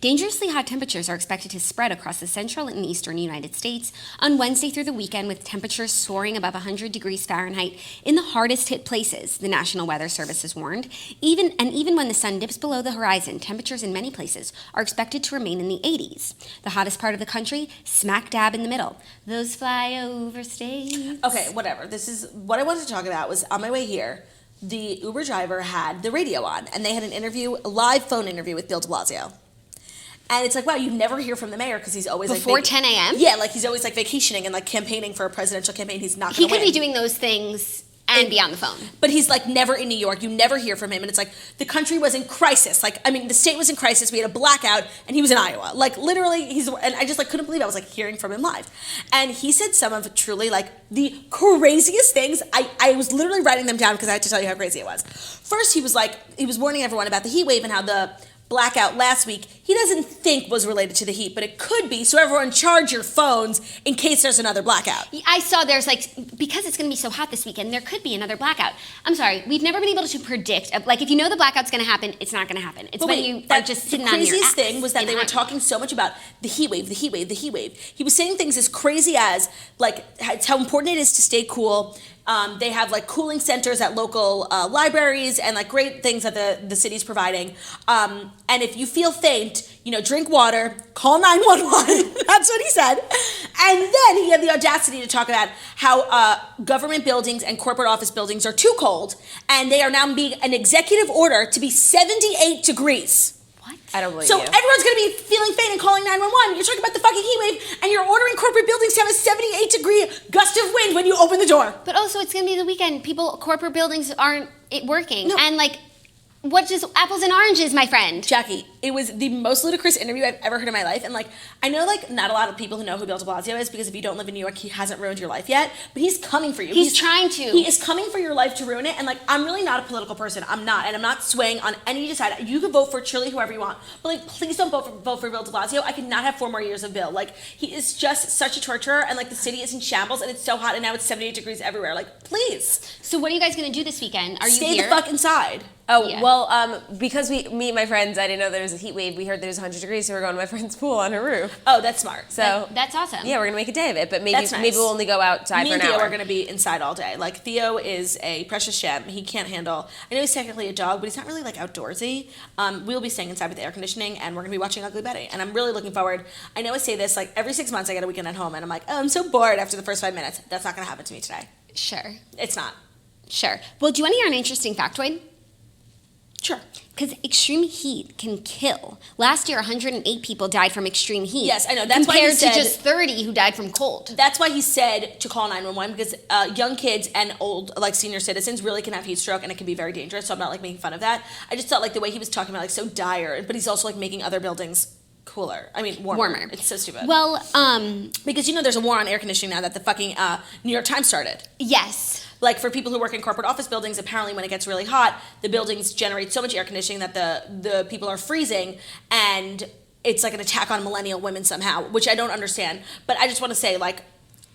S2: Dangerously hot temperatures are expected to spread across the central and eastern United States on Wednesday through the weekend, with temperatures soaring above 100 degrees Fahrenheit in the hardest hit places, the National Weather Service has warned. Even when the sun dips below the horizon, temperatures in many places are expected to remain in the 80s. The hottest part of the country, smack dab in the middle. Those flyover states.
S1: Okay, whatever. This is what I wanted to talk about. Was on my way here, the Uber driver had the radio on, and they had a live phone interview with Bill de Blasio. And it's like, wow, you never hear from the mayor because he's always
S2: before 10 a.m.?
S1: Yeah, like he's always like vacationing and like campaigning for a presidential campaign. He's not going to
S2: He
S1: win.
S2: could be doing those things and be on the phone.
S1: But he's like never in New York. You never hear from him. And it's like the country was in crisis. Like, I mean, the state was in crisis. We had a blackout and he was in Iowa. Like literally and I just like couldn't believe I was like hearing from him live. And he said some of truly like the craziest things. I was literally writing them down because I had to tell you how crazy it was. First, he was warning everyone about the heat wave and how the blackout last week, he doesn't think was related to the heat, but it could be, so everyone charge your phones in case there's another blackout.
S2: I saw there's like, because it's going to be so hot this weekend, there could be another blackout. I'm sorry, we've never been able to predict, like if you know the blackout's going to happen, it's not going to happen. It's when you are just sitting on your ass.
S1: The craziest thing was that they were talking so much about the heat wave, the heat wave, the heat wave. He was saying things as crazy as, like, how important it is to stay cool. They have like cooling centers at local libraries and like great things that the city's providing. And if you feel faint, drink water, call 911. That's what he said. And then he had the audacity to talk about how government buildings and corporate office buildings are too cold, and they are now being an executive order to be 78 degrees.
S3: I don't believe
S1: so
S3: you.
S1: Everyone's going to be feeling faint and calling 911. You're talking about the fucking heat wave, and you're ordering corporate buildings to have a 78-degree gust of wind when you open the door.
S2: But also, it's going to be the weekend. Corporate buildings aren't working.
S1: No.
S2: And like, what does apples and oranges, my friend?
S1: Jackie, it was the most ludicrous interview I've ever heard in my life. And like, I know like not a lot of people who know who Bill de Blasio is, because if you don't live in New York, he hasn't ruined your life yet. But he's coming for you.
S2: He's trying to.
S1: He is coming for your life to ruin it. And like, I'm really not a political person. I'm not. And I'm not swaying on any side. You can vote for truly whoever you want. But like, please don't vote for Bill de Blasio. I cannot have 4 more years of Bill. Like, he is just such a torturer. And like, the city is in shambles. And it's so hot. And now it's 78 degrees everywhere. Like, please.
S2: So what are you guys going to do this weekend? Are you
S1: Stay
S2: here?
S1: the fuck inside.
S3: Oh,
S2: Yeah.
S3: well, because me and my friends, I didn't know there was a heat wave. We heard there was 100 degrees, so we're going to my friend's pool on her roof.
S1: Oh, that's smart.
S3: So
S2: That's awesome.
S3: yeah, we're going to make a day of it, but maybe
S1: That's nice.
S3: maybe we'll only go outside
S1: Me
S3: for
S1: and
S3: an
S1: Theo
S3: hour.
S1: are going to be inside all day. Like, Theo is a precious gem. He can't handle... I know he's technically a dog, but he's not really, like, outdoorsy. We'll be staying inside with the air conditioning, and we're going to be watching Ugly Betty. And I'm really looking forward... I know I say this, like, every 6 months I get a weekend at home, and I'm like, oh, I'm so bored after the first 5 minutes. That's not going to happen to me today.
S2: Sure.
S1: It's not.
S2: Sure. Well, do you want to hear an interesting factoid?
S1: Sure.
S2: Because extreme heat can kill. Last year, 108 people died from extreme heat.
S1: Yes, I know. That's why he
S2: compared
S1: said-
S2: to just 30 who died from cold.
S1: That's why he said to call 911, because young kids and old, like, senior citizens really can have heat stroke, and it can be very dangerous, so I'm not, like, making fun of that. I just thought, like, the way he was talking about, like, so dire, but he's also, like, making other buildings cooler. I mean, warmer. It's so stupid.
S2: Well,
S1: because, there's a war on air conditioning now that the fucking New York Times started.
S2: yes.
S1: Like, for people who work in corporate office buildings, apparently when it gets really hot, the buildings generate so much air conditioning that the people are freezing, and it's like an attack on millennial women somehow, which I don't understand. But I just want to say, like,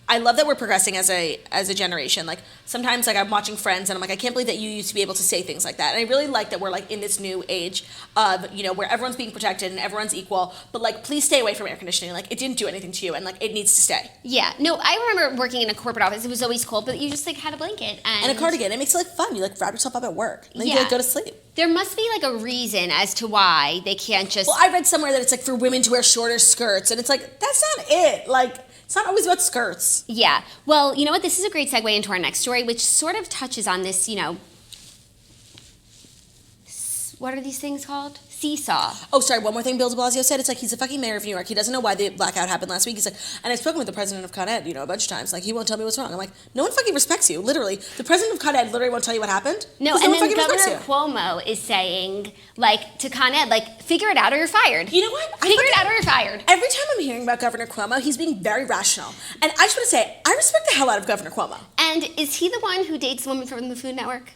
S1: I love that we're progressing as a generation. Like, sometimes, like, I'm watching Friends, and I'm like, I can't believe that you used to be able to say things like that. And I really like that we're, like, in this new age of, where everyone's being protected and everyone's equal. But, like, please stay away from air conditioning. Like, it didn't do anything to you, and, like, it needs to stay.
S2: Yeah. No, I remember working in a corporate office. It was always cold, but you just, like, had a blanket. And
S1: And a cardigan. It makes it, like, fun. You, like, wrap yourself up at work. And then you,
S2: Yeah.
S1: like, go to sleep.
S2: There must be, like, a reason as to why they can't just...
S1: Well, I read somewhere that it's, like, for women to wear shorter skirts. And it's like, that's not it. Like, it's not always about skirts.
S2: Yeah. Well, you know what? This is a great segue into our next story, which sort of touches on this, what are these things called? seesaw.
S1: Oh, sorry, one more thing Bill de Blasio said. It's like, he's the fucking mayor of New York. He doesn't know why the blackout happened last week. He's like, and I've spoken with the president of Con Ed, a bunch of times. Like, he won't tell me what's wrong. I'm like, no one fucking respects you, literally. The president of Con Ed literally won't tell you what happened.
S2: No, and then Governor Cuomo is saying, like, to Con Ed, like, figure it out or you're fired.
S1: You know what?
S2: Figure it out or you're fired.
S1: Every time I'm hearing about Governor Cuomo, he's being very rational. And I just want to say, I respect the hell out of Governor Cuomo.
S2: And is he the one who dates the woman from the Food Network?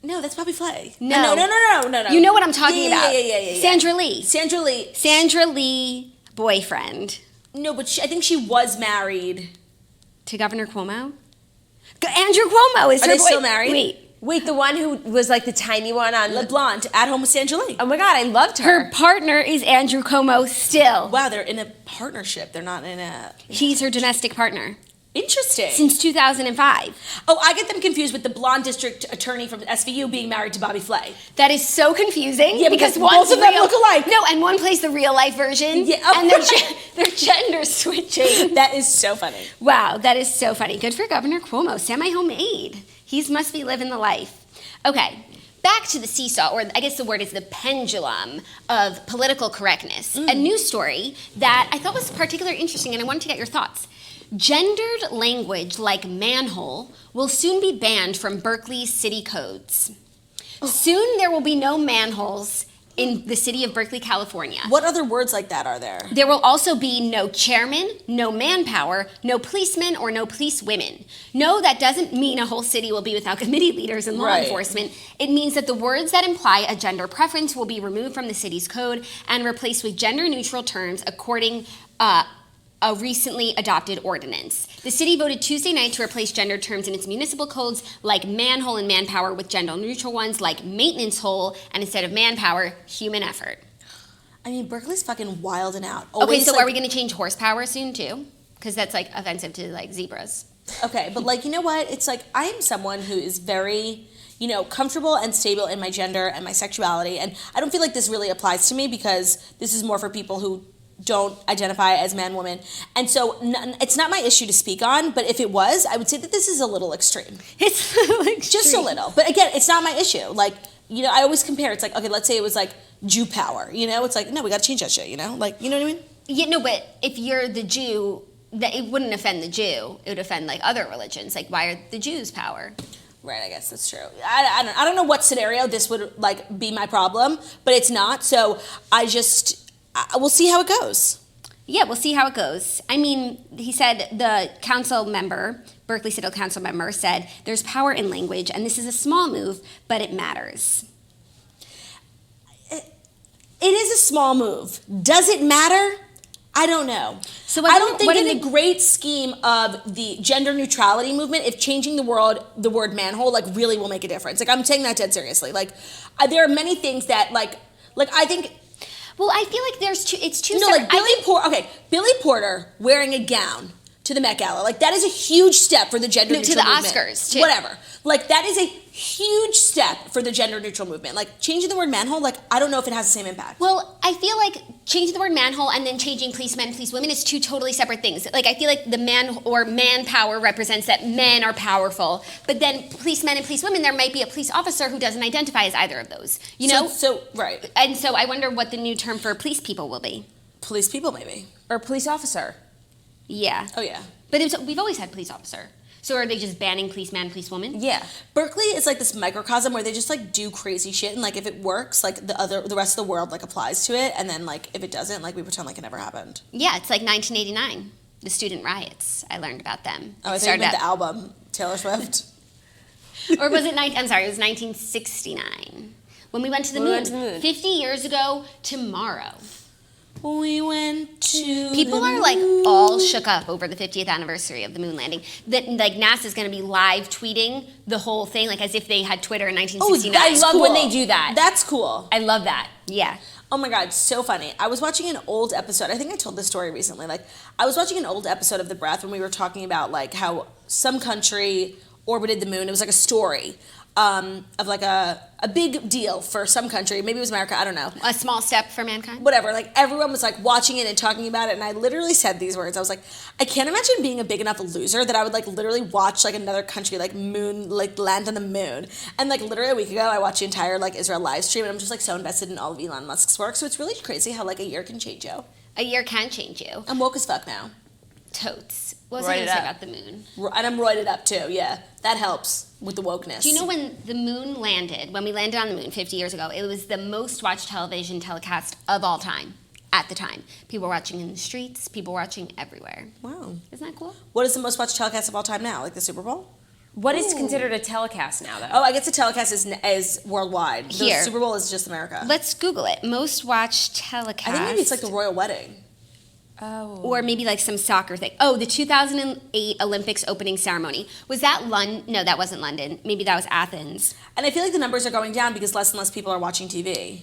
S1: No, that's Bobby Flay.
S2: No.
S1: No.
S2: You know what I'm talking about.
S1: Yeah.
S2: Sandra Lee.
S1: Sandra
S2: Lee, boyfriend.
S1: No, but I think she was married.
S2: To Governor Cuomo? Andrew Cuomo is
S1: Are
S2: her
S1: they still married?
S3: Wait, the one who was like the tiny one on
S1: La Blonde, at home with Sandra Lee.
S3: Oh my God, I loved her.
S2: Her partner is Andrew Cuomo still.
S1: Wow, they're in a partnership. They're not in a...
S2: He's her domestic partner.
S1: Interesting.
S2: Since 2005.
S1: Oh, I get them confused with the blonde district attorney from SVU being married to Bobby Flay.
S2: That is so confusing.
S1: Yeah, because both of them look alike.
S2: No, and one plays the real life version.
S1: Yeah,
S2: and they're gender switching.
S1: That is so funny.
S2: Wow, that is so funny. Good for Governor Cuomo. Semi-homemade. He must be living the life. Okay. Back to the seesaw, or I guess the word is the pendulum of political correctness. A news story that I thought was particularly interesting, and I wanted to get your thoughts. Gendered language like manhole will soon be banned from Berkeley's city codes. Soon there will be no manholes in the city of Berkeley, California.
S1: What other words like that are there?
S2: There will also be no chairman, no manpower, no policemen, or no police women. No, that doesn't mean a whole city will be without committee leaders and law enforcement. It means that the words that imply a gender preference will be removed from the city's code and replaced with gender-neutral terms according a recently adopted ordinance. The city voted Tuesday night to replace gender terms in its municipal codes like manhole and manpower with gender-neutral ones like maintenance hole, and instead of manpower, human effort.
S1: I mean, Berkeley's fucking wild and out.
S2: Okay, so are we going to change horsepower soon too? Because that's like offensive to like zebras.
S1: Okay, but like, you know what? It's like, I am someone who is very, comfortable and stable in my gender and my sexuality, and I don't feel like this really applies to me because this is more for people who don't identify as man, woman. And so it's not my issue to speak on, but if it was, I would say that this is a little extreme.
S2: It's a little extreme.
S1: Just a little. But again, it's not my issue. Like, I always compare. It's like, okay, let's say it was like Jew power, It's like, no, we got to change that shit, Like, you know what I mean?
S2: Yeah, no, but if you're the Jew, that it wouldn't offend the Jew. It would offend like other religions. Like, why are the Jews power?
S1: Right, I guess that's true. I don't know what scenario this would like be my problem, but it's not. So we'll see how it goes.
S2: Yeah, we'll see how it goes. I mean, he said the council member, Berkeley City Council member, said there's power in language, and this is a small move, but it matters.
S1: It is a small move. Does it matter? I don't know.
S2: So
S1: I don't think in the great scheme of the gender neutrality movement, if changing the word manhole, like really will make a difference. Like, I'm saying that dead seriously. Like, there are many things that like I think.
S2: Well, I feel like it's two.
S1: No, like Billy Porter wearing a gown to the Met Gala, like that is a huge step for the gender neutral movement.
S2: To the Oscars, too.
S1: Whatever. Like that is a huge step for the gender neutral movement. Like changing the word manhole, like I don't know if it has the same impact.
S2: Well, I feel like changing the word manhole and then changing policemen, police women is two totally separate things. Like I feel like the man or manpower represents that men are powerful, but then policemen and police women, there might be a police officer who doesn't identify as either of those.
S1: So right.
S2: And so I wonder what the new term for police people will be.
S1: Police people, maybe,
S3: or police officer.
S2: Yeah.
S1: Oh yeah.
S2: But we've always had police officer. So are they just banning policeman, policewoman?
S3: Yeah.
S1: Berkeley is like this microcosm where they just like do crazy shit, and like if it works, like the rest of the world like applies to it, and then like if it doesn't, like we pretend like it never happened.
S2: Yeah, it's like 1989, the student riots. I learned about them.
S1: Oh, I think you meant the album Taylor Swift.
S2: Or was it I'm sorry, it was 1969 when we went to the moon. 50 years ago tomorrow.
S1: We went to
S2: People are like all shook up over the 50th anniversary of the moon landing. That like NASA's going to be live tweeting the whole thing, like as if they had Twitter in 1969.
S3: I love when they do that.
S1: That's cool.
S3: I love that.
S2: Yeah.
S1: Oh my God, so funny. I was watching an old episode. I think I told this story recently. Like, I was watching an old episode of The Breath when we were talking about like how some country orbited the moon. It was like a story of like a big deal for some country. Maybe it was America. I don't know.
S2: A small step for mankind.
S1: Whatever. Like everyone was like watching it and talking about it, and I literally said these words. I was like, I can't imagine being a big enough loser that I would like literally watch like another country like land on the moon. And like literally a week ago, I watched the entire like Israel live stream, and I'm just like so invested in all of Elon Musk's work. So it's really crazy how like a year can change you.
S2: A year can change you.
S1: I'm woke as fuck now.
S2: Totes. What was I going to say about the moon?
S1: And I'm roided up too, yeah. That helps with the wokeness.
S2: Do you know when the moon landed, when we landed on the moon 50 years ago, it was the most watched television telecast of all time at the time. People were watching in the streets, people were watching everywhere.
S1: Wow.
S2: Isn't that cool?
S1: What is the most watched telecast of all time now? Like the Super Bowl?
S3: What is considered a telecast now, though?
S1: Oh, I guess the telecast is worldwide.
S2: Here.
S1: The Super Bowl is just America.
S2: Let's Google it. Most watched telecast.
S1: I think maybe it's like the royal wedding.
S3: Oh.
S2: Or maybe like some soccer thing. Oh, the 2008 Olympics opening ceremony. Was that London? No, that wasn't London. Maybe that was Athens.
S1: And I feel like the numbers are going down because less and less people are watching TV.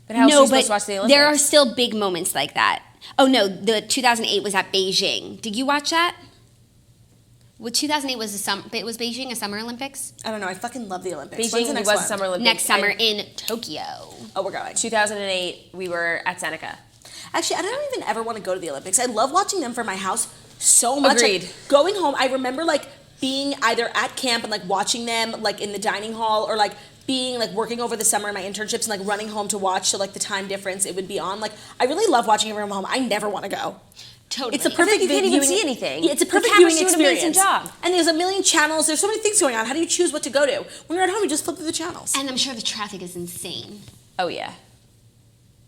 S3: But how else are you supposed to watch the Olympics?
S2: There are still big moments like that. Oh no, the 2008 was at Beijing. Did you watch that? Well, 2008 was was Beijing a Summer Olympics?
S1: I don't know. I fucking love the Olympics. When's
S3: Beijing
S1: the next
S3: was
S1: one?
S3: Summer Olympics.
S2: Next summer in Tokyo.
S1: Oh, we're going.
S3: 2008, we were at Seneca.
S1: Actually, I don't even ever want to go to the Olympics. I love watching them from my house so much.
S3: Agreed.
S1: Like, going home, I remember like being either at camp and like watching them like in the dining hall, or like being like working over the summer in my internships and like running home to watch. So like the time difference it would be on. Like I really love watching it from home. I never want to go.
S2: Totally.
S1: It's a perfect
S3: you can't even
S1: viewing-
S3: see anything.
S1: Yeah, it's a
S3: The
S1: perfect
S3: camera's
S1: viewing
S3: doing an amazing
S1: experience.
S3: job.
S1: And there's a million channels. There's so many things going on. How do you choose what to go to? When you're at home, you just flip through the channels.
S2: And I'm sure the traffic is insane.
S3: Oh, yeah.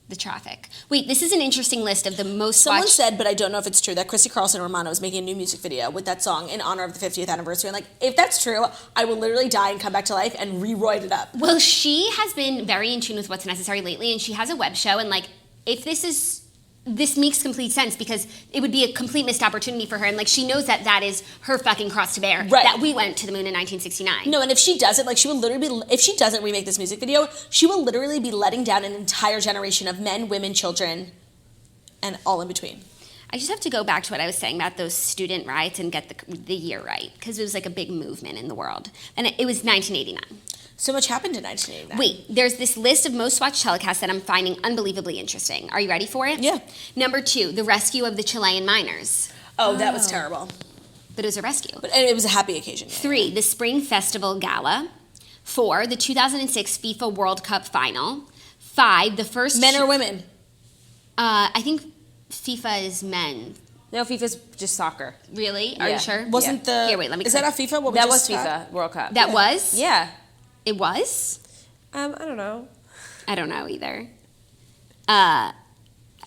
S2: The traffic. Wait, this is an interesting list of the most
S1: Someone
S2: watched.
S1: said, but I don't know if it's true, that Chrissy Carlson and Ramona was making a new music video with that song in honor of the 50th anniversary. And like, if that's true, I will literally die and come back to life and re-roid it up.
S2: Well, she has been very in tune with what's necessary lately, and she has a web show. And like, if this makes complete sense, because it would be a complete missed opportunity for her, and like she knows that that is her fucking cross to bear.
S1: Right.
S2: That we went to the moon in 1969.
S1: No, and if she doesn't, like she will literally be, if she doesn't remake this music video, she will literally be letting down an entire generation of men, women, children, and all in between.
S2: I just have to go back to what I was saying about those student riots and get the year right, because it was like a big movement in the world, and it was 1989.
S1: So much happened in 1989.
S2: Wait, there's this list of most watched telecasts that I'm finding unbelievably interesting. Are you ready for it?
S1: Yeah.
S2: Number 2, the rescue of the Chilean miners.
S1: Oh, that was terrible.
S2: But it was a rescue.
S1: But it was a happy occasion. Yeah.
S2: 3, the Spring Festival Gala. 4, the 2006 FIFA World Cup Final. 5, the first...
S1: Men or women?
S2: I think FIFA is men.
S3: No, FIFA's just soccer.
S2: Really? Are
S3: Yeah.
S2: you sure?
S1: Wasn't the...
S2: Here, wait, let me
S1: Is
S2: click.
S1: that on FIFA? What we
S3: That
S1: just
S3: was
S1: got?
S3: FIFA World Cup.
S2: That was?
S3: Yeah.
S2: It was?
S3: I don't know.
S2: I don't know either.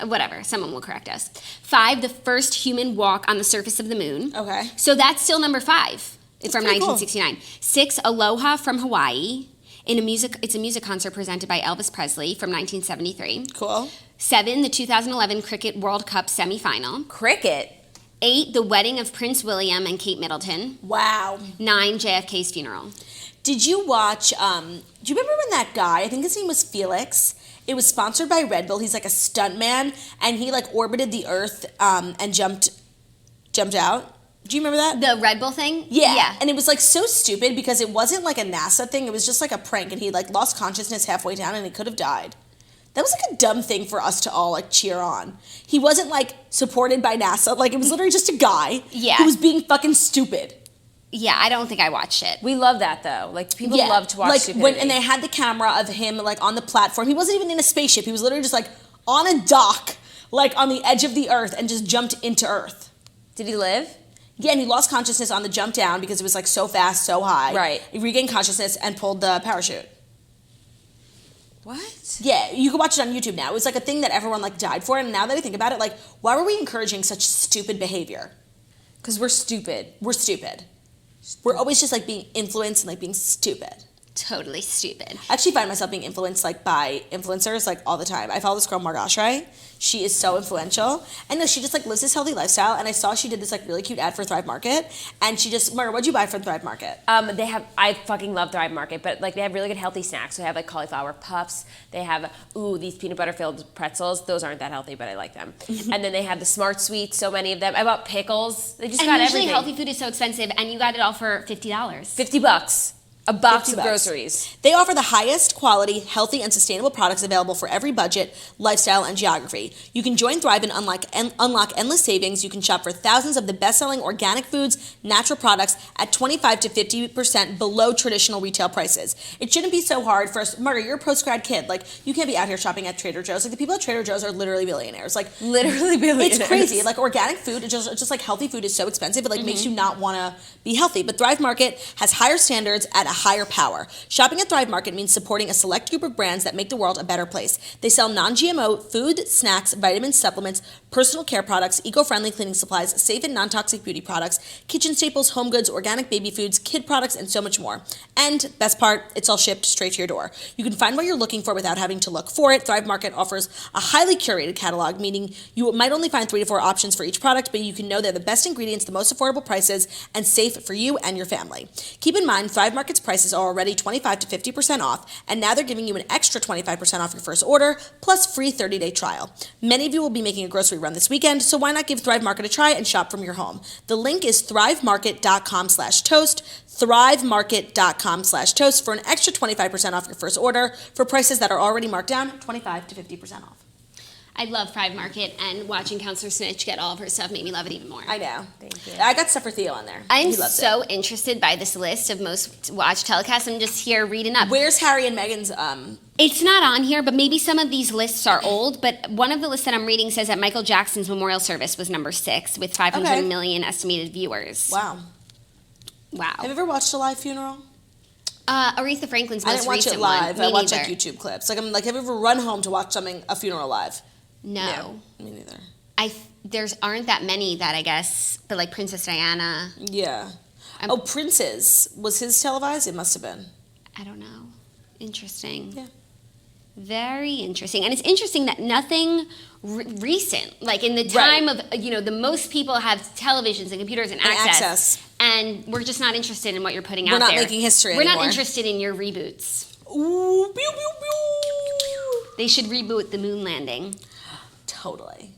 S2: Whatever, someone will correct us. 5, the first human walk on the surface of the moon.
S1: Okay.
S2: So that's still number 5 from
S1: pretty cool.
S2: 1969. 6, Aloha from Hawaii. It's a music concert presented by Elvis Presley from 1973.
S1: Cool.
S2: 7, the 2011 Cricket World Cup semifinal.
S3: Cricket.
S2: 8, the wedding of Prince William and Kate Middleton.
S1: Wow.
S2: 9, JFK's funeral.
S1: Did you watch, do you remember when that guy, I think his name was Felix, it was sponsored by Red Bull, he's like a stuntman, and he like orbited the earth and jumped out? Do you remember that?
S2: The Red Bull thing?
S1: Yeah. And it was like so stupid because it wasn't like a NASA thing, it was just like a prank, and he like lost consciousness halfway down and he could have died. That was like a dumb thing for us to all like cheer on. He wasn't like supported by NASA, like it was literally just a guy
S2: Yeah.
S1: who was being fucking stupid.
S2: Yeah, I don't think I watched it.
S3: We love that, though. Like, people love to watch
S1: like
S3: stupidity.
S1: and they had the camera of him like on the platform. He wasn't even in a spaceship. He was literally just like on a dock, like on the edge of the earth, and just jumped into Earth.
S3: Did he live?
S1: Yeah, and he lost consciousness on the jump down because it was like so fast, so high.
S3: Right.
S1: He regained consciousness and pulled the parachute.
S3: What?
S1: Yeah, you can watch it on YouTube now. It was like a thing that everyone like died for, and now that I think about it, like, why were we encouraging such stupid behavior?
S3: Because we're stupid.
S1: We're stupid. We're always just like being influenced and like being stupid.
S2: Totally stupid.
S1: I actually find myself being influenced like by influencers like all the time. I follow this girl Oshry. She is so influential. And no, she just like lives this healthy lifestyle. And I saw she did this like really cute ad for Thrive Market. And she just, Mara, what'd you buy from Thrive Market?
S3: I fucking love Thrive Market, but like they have really good healthy snacks. So they have like cauliflower puffs. They have, these peanut butter filled pretzels. Those aren't that healthy, but I like them. And then they have the Smart Sweets, so many of them. I bought pickles. They just
S2: And
S3: got
S2: usually
S3: everything.
S2: healthy food is so expensive, and you got it all for $50.
S3: $50. A box of
S1: $50.
S3: groceries.
S1: They offer the highest quality, healthy, and sustainable products available for every budget, lifestyle, and geography. You can join Thrive and unlock endless savings. You can shop for thousands of the best-selling organic foods, natural products at 25 to 50% below traditional retail prices. It shouldn't be so hard for us. Marta, you're a post-grad kid. Like, you can't be out here shopping at Trader Joe's. Like, the people at Trader Joe's are literally billionaires. Like,
S3: Literally billionaires.
S1: it's crazy. Like, organic food, it's just like healthy food is so expensive. It like makes you not want to be healthy. But Thrive Market has higher standards at a higher power. Shopping at Thrive Market means supporting a select group of brands that make the world a better place. They sell non-GMO food, snacks, vitamins, supplements, personal care products, eco-friendly cleaning supplies, safe and non-toxic beauty products, kitchen staples, home goods, organic baby foods, kid products, and so much more. And best part, it's all shipped straight to your door. You can find what you're looking for without having to look for it. Thrive Market offers a highly curated catalog, meaning you might only find 3 to 4 options for each product, but you can know they're the best ingredients, the most affordable prices, and safe for you and your family. Keep in mind, Thrive Market's prices are already 25 to 50% off, and now they're giving you an extra 25% off your first order, plus free 30-day trial. Many of you will be making a grocery run this weekend, so why not give Thrive Market a try and shop from your home? The link is thrivemarket.com/toast, thrivemarket.com/toast for an extra 25% off your first order for prices that are already marked down 25 to 50% off.
S2: I love Thrive Market, and watching Counselor Snitch get all of her stuff made me love it even more.
S1: I know.
S3: Thank you.
S1: I got stuff for Theo on there.
S2: I'm
S1: He loves
S2: so interested by this list of most watched telecasts. I'm just here reading up.
S1: Where's Harry and Meghan's
S2: It's not on here, but maybe some of these lists are old. But one of the lists that I'm reading says that Michael Jackson's memorial service was number 6 with 500 million estimated viewers.
S1: Wow.
S2: Wow.
S1: Have you ever watched a live funeral?
S2: Aretha Franklin's most
S1: I didn't watch
S2: recent
S1: it live.
S2: one.
S1: I
S2: Me
S1: watched
S2: neither.
S1: like YouTube clips. Like I'm like, have you ever run home to watch a funeral live?
S2: No.
S1: Me neither.
S2: There's aren't that many that I guess, but like Princess Diana.
S1: Yeah. Prince's, was his televised? It must have been.
S2: I don't know. Interesting.
S1: Yeah.
S2: Very interesting. And it's interesting that nothing recent, like in the time of, the most people have televisions and computers and access. And we're just not interested in what you're putting out there.
S1: We're not making history anymore.
S2: We're not interested in your reboots.
S1: Ooh, pew, pew, pew.
S2: They should reboot the moon landing.
S1: Totally.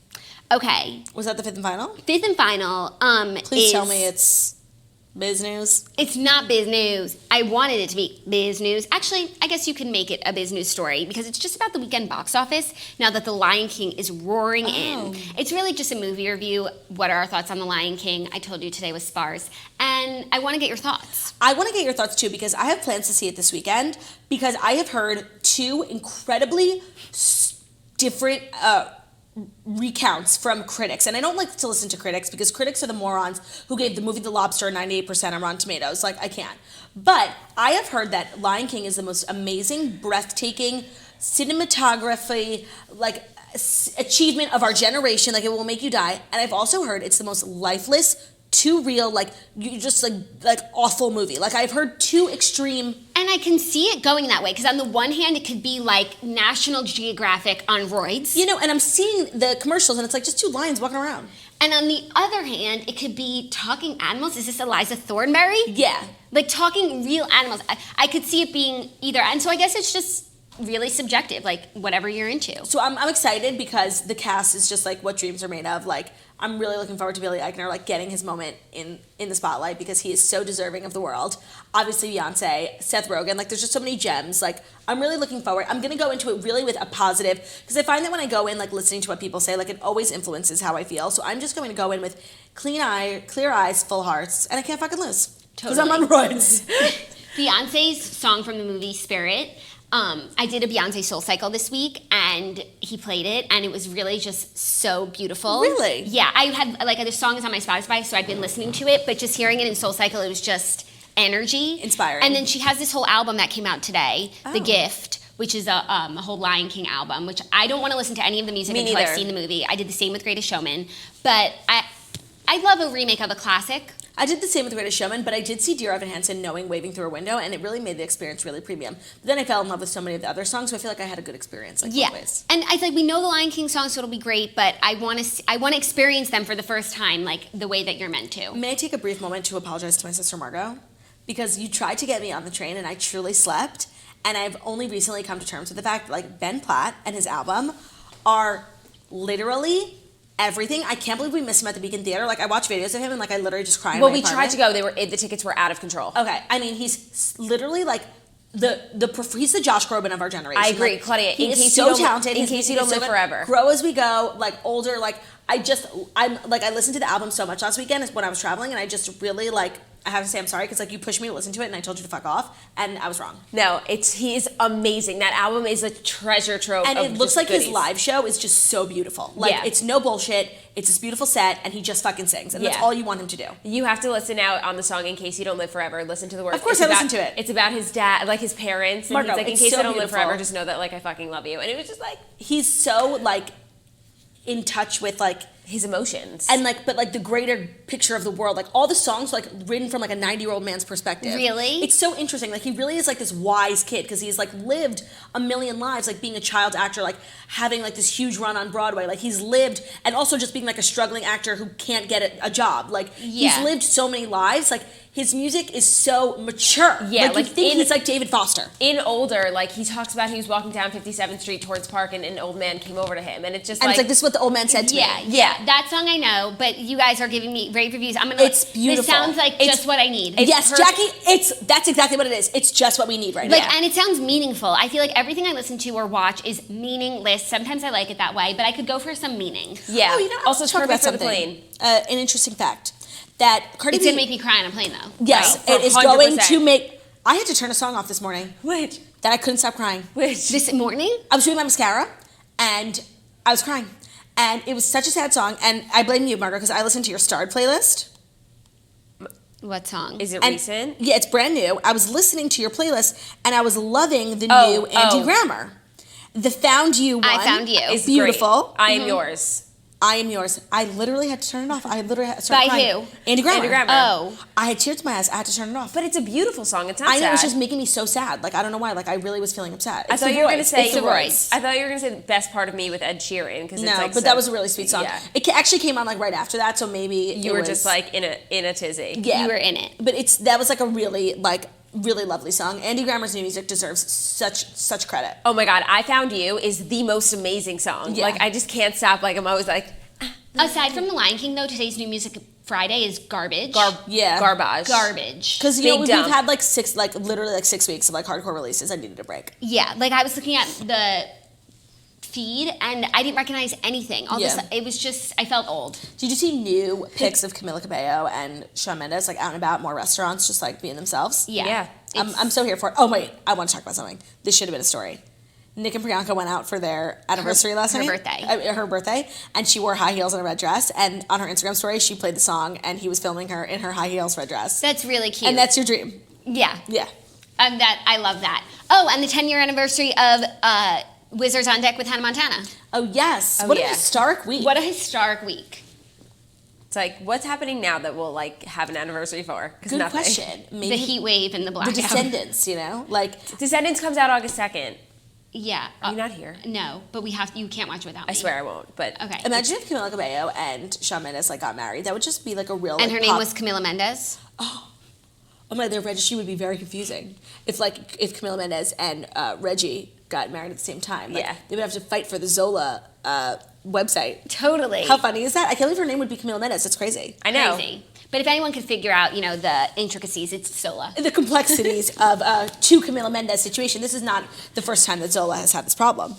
S2: Okay.
S1: Was that the 5th and final?
S2: 5th and final.
S1: Please tell me it's biz news.
S2: It's not biz news. I wanted it to be biz news. Actually, I guess you can make it a biz news story because it's just about the weekend box office now that The Lion King is roaring in. It's really just a movie review. What are our thoughts on The Lion King? I told you today was sparse. And I want to get your thoughts.
S1: I want to get your thoughts too because I have plans to see it this weekend because I have heard 2 incredibly different recounts from critics, and I don't like to listen to critics because critics are the morons who gave the movie The Lobster 98% on Rotten Tomatoes. Like, I can't. But I have heard that Lion King is the most amazing, breathtaking cinematography, like achievement of our generation. Like, it will make you die. And I've also heard it's the most lifeless, too real, like you just like awful movie. Like I've heard 2 extreme.
S2: And I can see it going that way because on the one hand it could be like National Geographic on roids.
S1: And I'm seeing the commercials and it's like just 2 lions walking around.
S2: And on the other hand, it could be talking animals. Is this Eliza Thornberry?
S1: Yeah.
S2: Like talking real animals. I could see it being either. And so I guess it's just really subjective, like whatever you're into.
S1: So I'm excited because the cast is just like what dreams are made of. Like I'm really looking forward to Billy Eichner like getting his moment in the spotlight because he is so deserving of the world. Obviously Beyonce, Seth Rogen, like there's just so many gems. Like I'm really looking forward. I'm gonna go into it really with a positive because I find that when I go in like listening to what people say, like it always influences how I feel. So I'm just going to go in with clear eyes, full hearts, and I can't fucking lose because I'm on roids.
S2: Beyonce's song from the movie Spirit. I did a Beyonce Soul Cycle this week, and he played it, and it was really just so beautiful.
S1: Really?
S2: Yeah, I had, like, the song is on my Spotify, so I've been listening to it, but just hearing it in Soul Cycle, it was just energy.
S1: Inspiring.
S2: And then she has this whole album that came out today, The Gift, which is a whole Lion King album, which I don't want to listen to any of the music until I've seen the movie. I did the same with Greatest Showman, but I love a remake of a classic.
S1: I did the same with Greatest Showman, but I did see Dear Evan Hansen knowing Waving Through a Window, and it really made the experience really premium. But then I fell in love with so many of the other songs, so I feel like I had a good experience. Like,
S2: yeah,
S1: always.
S2: And I think we know the Lion King songs, so it'll be great, but I want to experience them for the first time, like the way that you're meant to.
S1: May I take a brief moment to apologize to my sister Margot? Because you tried to get me on the train, and I truly slept, and I've only recently come to terms with the fact that like Ben Platt and his album are literally everything. I can't believe we missed him at the Beacon Theater. Like, I watched videos of him and like I literally just cried.
S3: Well, we tried to go. The tickets were out of control.
S1: Okay, I mean, he's literally like he's the Josh Groban of our generation.
S3: I agree,
S1: like,
S3: Claudia.
S1: He is so talented.
S3: In case you don't live forever.
S1: Grow as we go. Like older. Like I listened to the album so much last weekend when I was traveling, and I just really like. I have to say I'm sorry because like you pushed me to listen to it and I told you to fuck off and I was wrong.
S3: No, he's amazing. That album is a treasure trove.
S1: And it looks like his live show is just so beautiful. Like it's no bullshit. It's this beautiful set and he just fucking sings and that's all you want him to do.
S3: You have to listen out on the song In Case You Don't Live Forever. Listen to the words.
S1: Of course I listened to it.
S3: It's about his dad, like his parents. And
S1: Margo,
S3: he's like, in case
S1: so
S3: I don't live
S1: beautiful.
S3: forever, just know that like I fucking love you. And it was just like
S1: he's so like in touch with like
S3: his emotions
S1: and like but like the greater picture of the world, like all the songs like written from like a 90-year-old man's perspective.
S2: Really?
S1: It's so interesting. Like he really is like this wise kid because he's like lived a million lives, like being a child actor, like having like this huge run on Broadway. Like he's lived and also just being like a struggling actor who can't get a job. Like he's lived so many lives. Like his music is so mature.
S3: Yeah,
S1: like you think he's like David Foster.
S3: In Older, like he talks about he was walking down 57th Street towards Park and an old man came over to him and it's just
S1: and
S3: like
S1: it's like this is what the old man said to me.
S2: Yeah, that song I know, but you guys are giving me rave reviews. I'm gonna.
S1: It's beautiful.
S2: This sounds like just what I need.
S1: Yes, Jackie, that's exactly what it is. It's just what we need right now.
S2: And it sounds meaningful. I feel like everything I listen to or watch is meaningless. Sometimes I like it that way, but I could go for some meaning.
S3: Yeah.
S1: Oh, you know,
S3: also,
S1: talk
S3: perfect
S1: about
S3: for the plane.
S1: An interesting fact that Cardi
S2: It's
S1: B.
S2: gonna make me cry on a plane, though.
S1: Yes,
S3: Right?
S1: it is
S3: 100%.
S1: going to make. I had to turn a song off this morning.
S3: Which?
S1: That I couldn't stop crying.
S3: Which?
S2: This morning?
S1: I was doing my mascara, and I was crying. And it was such a sad song, and I blame you, Margo, because I listened to your starred playlist.
S2: What song?
S3: Is it
S1: And-
S3: recent?
S1: Yeah, it's brand new. I was listening to your playlist, and I was loving the new Andy Grammer. The Found You one.
S2: I Found You.
S3: Is
S1: beautiful.
S3: Great. I Am Yours.
S1: I Am Yours. I literally had to turn it off. I literally had to start
S2: By
S1: crying.
S2: who?
S1: Andy Grammer.
S3: Andy Grammer.
S2: Oh.
S1: I had tears in my eyes. I had to turn it off.
S3: But it's a beautiful song. It's not
S1: I know,
S3: sad.
S1: it was just making me so sad. Like, I don't know why. Like, I really was feeling upset.
S3: I
S1: It's
S3: thought
S1: the
S3: you were going to
S1: voice.
S3: say
S1: It's the voice.
S3: I thought you were going to say the best part of me with Ed Sheeran because
S1: No,
S3: it's like
S1: but that was a really sweet song.
S3: Yeah.
S1: It actually came on like right after that, so maybe
S3: You were just like in a tizzy.
S1: yeah.
S2: You were in it.
S1: But that was like a really lovely song. Andy Grammer's new music deserves such credit.
S3: Oh my God, I Found You is the most amazing song.
S1: Yeah.
S3: Like I just can't stop. Like I'm always like
S2: Aside from The Lion King, though, today's New Music Friday is garbage.
S1: Garbage.
S2: Garbage.
S1: Because
S3: Big
S1: we've
S3: dump.
S1: had literally 6 weeks of like hardcore releases. I needed a break.
S2: Yeah, like I was looking at the feed and I didn't recognize anything. It was just, I felt old.
S1: Did you see new pics of Camila Cabello and Shawn Mendes like out and about more restaurants, just like being themselves?
S2: Yeah.
S1: I'm so here for it. Oh wait, I want to talk about something. This should have been a story. Nick and Priyanka went out for their anniversary last night. Her birthday, and she wore high heels and a red dress. And on her Instagram story, she played the song, and he was filming her in her high heels, red dress.
S2: That's really cute.
S1: And that's your dream.
S2: Yeah.
S1: Yeah.
S2: I love that. Oh, and the 10-year anniversary of Wizards on Deck with Hannah Montana.
S1: Oh yes.
S3: Oh,
S1: What
S3: yeah.
S1: a historic week.
S2: What a historic week.
S3: it's like what's happening now that we'll like have an anniversary for? 'Cause
S1: Good
S3: nothing.
S1: question. Maybe
S2: The heat wave and the
S1: the
S2: blackout.
S1: Descendants. You know, like
S3: Descendants comes out August 2nd.
S2: Yeah.
S3: Are you not here?
S2: No, but you can't watch without me.
S3: I swear I won't. But
S2: Okay.
S1: imagine if Camila Cabello and Shawn Mendes like got married. That would just be like a real.
S2: And
S1: like,
S2: her name was Camila Mendes.
S1: Oh my! Their registry would be very confusing if Camila Mendes and Reggie got married at the same time. Like,
S3: Yeah.
S1: they would have to fight for the Zola website.
S2: Totally.
S1: How funny is that? I can't believe her name would be Camila Mendes. That's crazy.
S3: I know.
S2: Crazy. But if anyone could figure out, the intricacies, it's Zola.
S1: The complexities of two Camila Mendes situation. This is not the first time that Zola has had this problem.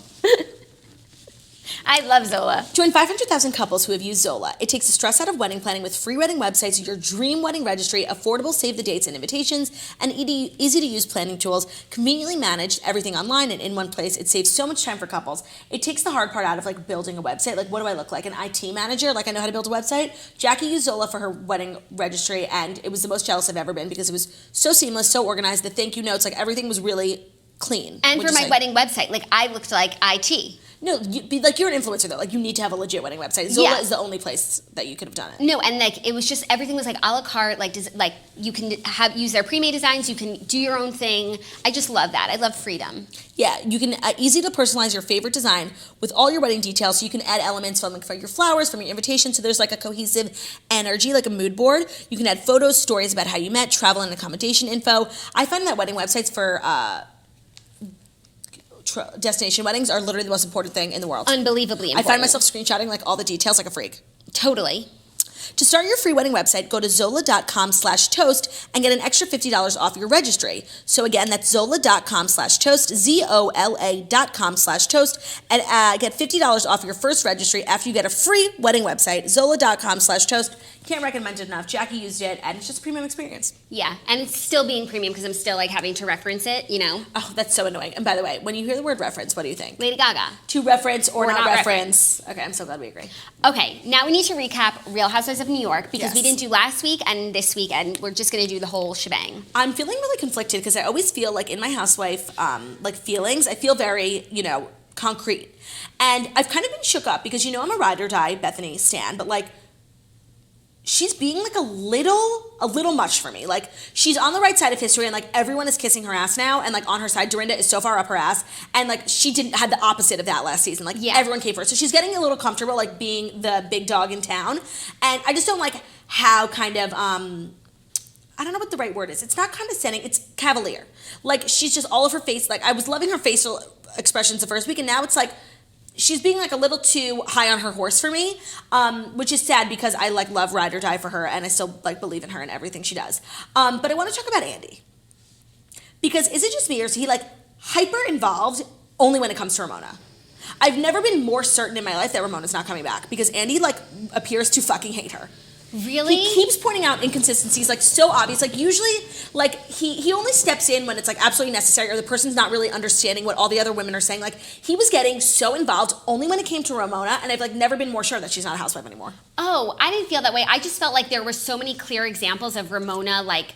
S2: I love Zola.
S1: Join 500,000 couples who have used Zola. It takes the stress out of wedding planning with free wedding websites, your dream wedding registry, affordable save the dates and invitations, and easy to use planning tools, conveniently managed, everything online and in one place. It saves so much time for couples. It takes the hard part out of like building a website. Like, what do I look like? An IT manager? Like, I know how to build a website? Jackie used Zola for her wedding registry, and it was the most jealous I've ever been because it was so seamless, so organized. The thank you notes, like everything was really clean.
S2: And
S1: which
S2: for
S1: is
S2: my
S1: like-
S2: wedding website, like I looked like IT.
S1: No, you're an influencer though. Like, you need to have a legit wedding website. Zola
S2: Yeah.
S1: is the only place that you could have done it.
S2: No, and like it was just everything was like a la carte. Like you can use their pre-made designs. You can do your own thing. I just love that. I love freedom.
S1: Yeah, you can easy to personalize your favorite design with all your wedding details. So you can add elements from your flowers, from your invitation. So there's like a cohesive energy, like a mood board. You can add photos, stories about how you met, travel and accommodation info. I find that wedding websites for destination weddings are literally the most important thing in the world.
S2: Unbelievably important.
S1: I find myself screenshotting like all the details like a freak.
S2: Totally.
S1: To start your free wedding website, go to zola.com/toast and get an extra $50 off your registry. So again, that's zola.com/toast, ZOLA.com/toast, and get $50 off your first registry after you get a free wedding website, zola.com/toast. Can't recommend it enough. Jackie used it, and it's just a premium experience.
S2: Yeah, and it's still being premium because I'm still like having to reference it, you know?
S1: Oh, that's so annoying. And by the way, when you hear the word reference, what do you think?
S2: Lady Gaga.
S1: To reference or not
S2: not
S1: reference. Okay, I'm so glad we agree.
S2: Okay, now we need to recap Real Housewives of New York because we
S1: Yes.
S2: didn't do last week and this week, and we're just going to do the whole shebang.
S1: I'm feeling really conflicted because I always feel like in my housewife like feelings, I feel very, concrete. And I've kind of been shook up because, I'm a ride or die Bethenny stan, but like, she's being like a little much for me. Like, she's on the right side of history and like everyone is kissing her ass now, and like on her side, Dorinda is so far up her ass, and like she had the opposite of that last season. Like everyone came for her. So she's getting a little comfortable like being the big dog in town. And I just don't like how kind of I don't know what the right word is. It's not condescending, it's cavalier. Like, she's just all of her face, like I was loving her facial expressions the first week, and now it's like she's being like a little too high on her horse for me, which is sad because I like love ride or die for her, and I still like believe in her and everything she does. But I want to talk about Andy, because is it just me or is he like hyper involved only when it comes to Ramona? I've never been more certain in my life that Ramona's not coming back because Andy like appears to fucking hate her.
S2: Really?
S1: He keeps pointing out inconsistencies, like so obvious. Like usually, like he only steps in when it's like absolutely necessary, or the person's not really understanding what all the other women are saying. Like he was getting so involved only when it came to Ramona, and I've like never been more sure that she's not a housewife anymore.
S2: Oh, I didn't feel that way. I just felt like there were so many clear examples of Ramona like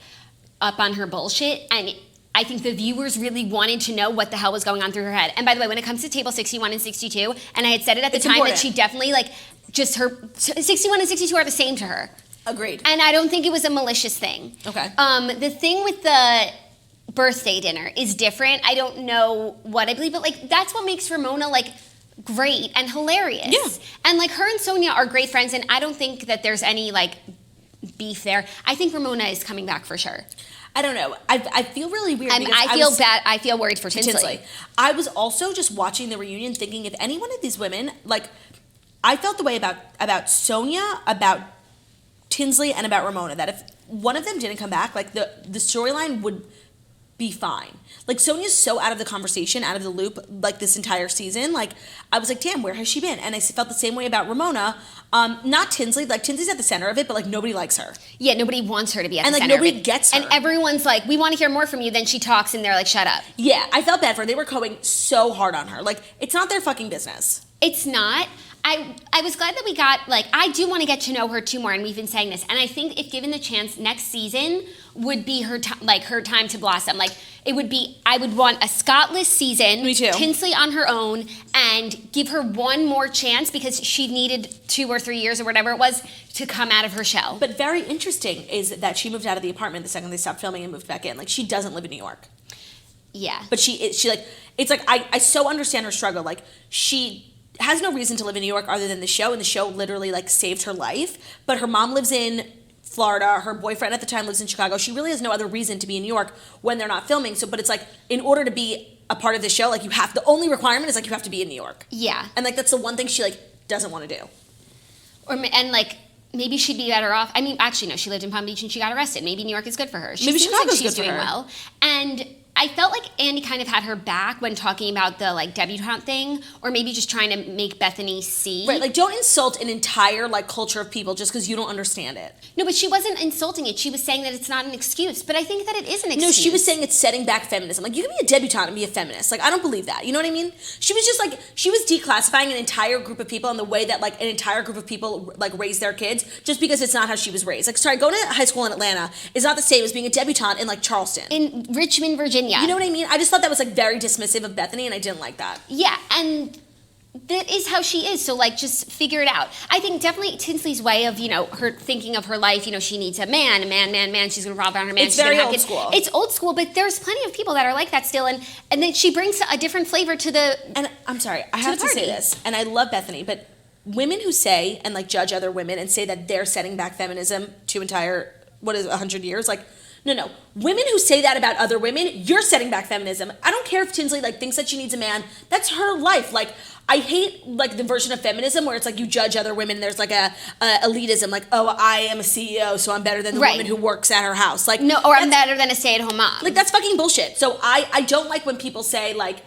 S2: up on her bullshit, and I think the viewers really wanted to know what the hell was going on through her head. And by the way, when it comes to table 61 and 62, and I had said it at the time that she definitely like just her 61 and 62 are the same to her.
S1: Agreed.
S2: And I don't think it was a malicious thing.
S1: Okay.
S2: The thing with the birthday dinner is different. I don't know what I believe, but like that's what makes Ramona like great and hilarious.
S1: Yeah.
S2: And like her and Sonia are great friends, and I don't think that there's any like beef there. I think Ramona is coming back for sure.
S1: I don't know. I feel really weird.
S2: I feel worried for Tinsley.
S1: I was also just watching the reunion thinking if any one of these women, like, I felt the way about Sonia, about Tinsley, and about Ramona, that if one of them didn't come back, like the storyline would be fine. Like Sonia's so out of the conversation, out of the loop, like this entire season. Like I was like, damn, where has she been? And I felt the same way about Ramona. Not Tinsley. Like Tinsley's at the center of it, but like nobody likes her.
S2: Yeah, nobody wants her to be at
S1: and
S2: the
S1: like
S2: center.
S1: Nobody gets her.
S2: And everyone's like, we want to hear more from you. Then she talks, and they're like, shut up.
S1: Yeah, I felt bad for her. They were going so hard on her. Like it's not their fucking business.
S2: It's not. I was glad that we got, like, I do want to get to know her too more, and we've been saying this. And I think if given the chance, next season would be her time to blossom. Like, it would be, I would want a Scott-less season.
S1: Me too.
S2: Tinsley on her own, and give her one more chance because she needed 2 or 3 years or whatever it was to come out of her shell.
S1: But very interesting is that she moved out of the apartment the second they stopped filming and moved back in. Like, she doesn't live in New York.
S2: Yeah.
S1: But she like, it's like, I so understand her struggle. Like, she has no reason to live in New York other than the show, and the show literally like saved her life. But her mom lives in Florida, her boyfriend at the time lives in Chicago. She really has no other reason to be in New York when they're not filming. So, but it's like, in order to be a part of the show, like the only requirement is like you have to be in New York.
S2: Yeah.
S1: And like that's the one thing she like doesn't want to do.
S2: And like maybe she'd be better off. I mean, actually no, she lived in Palm Beach and she got arrested. Maybe New York is good for her.
S1: Maybe
S2: seems
S1: Chicago's
S2: like she's
S1: good for
S2: doing
S1: her.
S2: well. And I felt like Andy kind of had her back when talking about the like debutante thing, or maybe just trying to make Bethenny see.
S1: Right, like don't insult an entire like culture of people just because you don't understand it.
S2: No, but she wasn't insulting it. She was saying that it's not an excuse. But I think that it is an excuse.
S1: No, she was saying it's setting back feminism. Like you can be a debutante and be a feminist. Like I don't believe that. You know what I mean? She was just like, she was declassifying an entire group of people in the way that like an entire group of people like raise their kids just because it's not how she was raised. Like sorry, going to high school in Atlanta is not the same as being a debutante in like Charleston.
S2: In Richmond, Virginia.
S1: You know what I mean? I just thought that was like very dismissive of Bethenny, and I didn't like that.
S2: Yeah, and that is how she is. So like, just figure it out. I think definitely Tinsley's way of, her thinking of her life, she needs a man. She's gonna revolve around her man.
S1: It's
S2: she's
S1: very
S2: gonna have
S1: old
S2: kids.
S1: school.
S2: It's old school, but there's plenty of people that are like that still, and then she brings a different flavor to the.
S1: And I'm sorry, I have to say this, and I love Bethenny, but women who say and like judge other women and say that they're setting back feminism to 100 years, like No. Women who say that about other women, you're setting back feminism. I don't care if Tinsley like thinks that she needs a man. That's her life. Like, I hate like the version of feminism where it's like you judge other women. There's like a elitism, like, oh, I am a CEO, so I'm better than the woman who works at her house. Like,
S2: no, or I'm better than a stay-at-home mom.
S1: Like, that's fucking bullshit. So I don't like when people say like,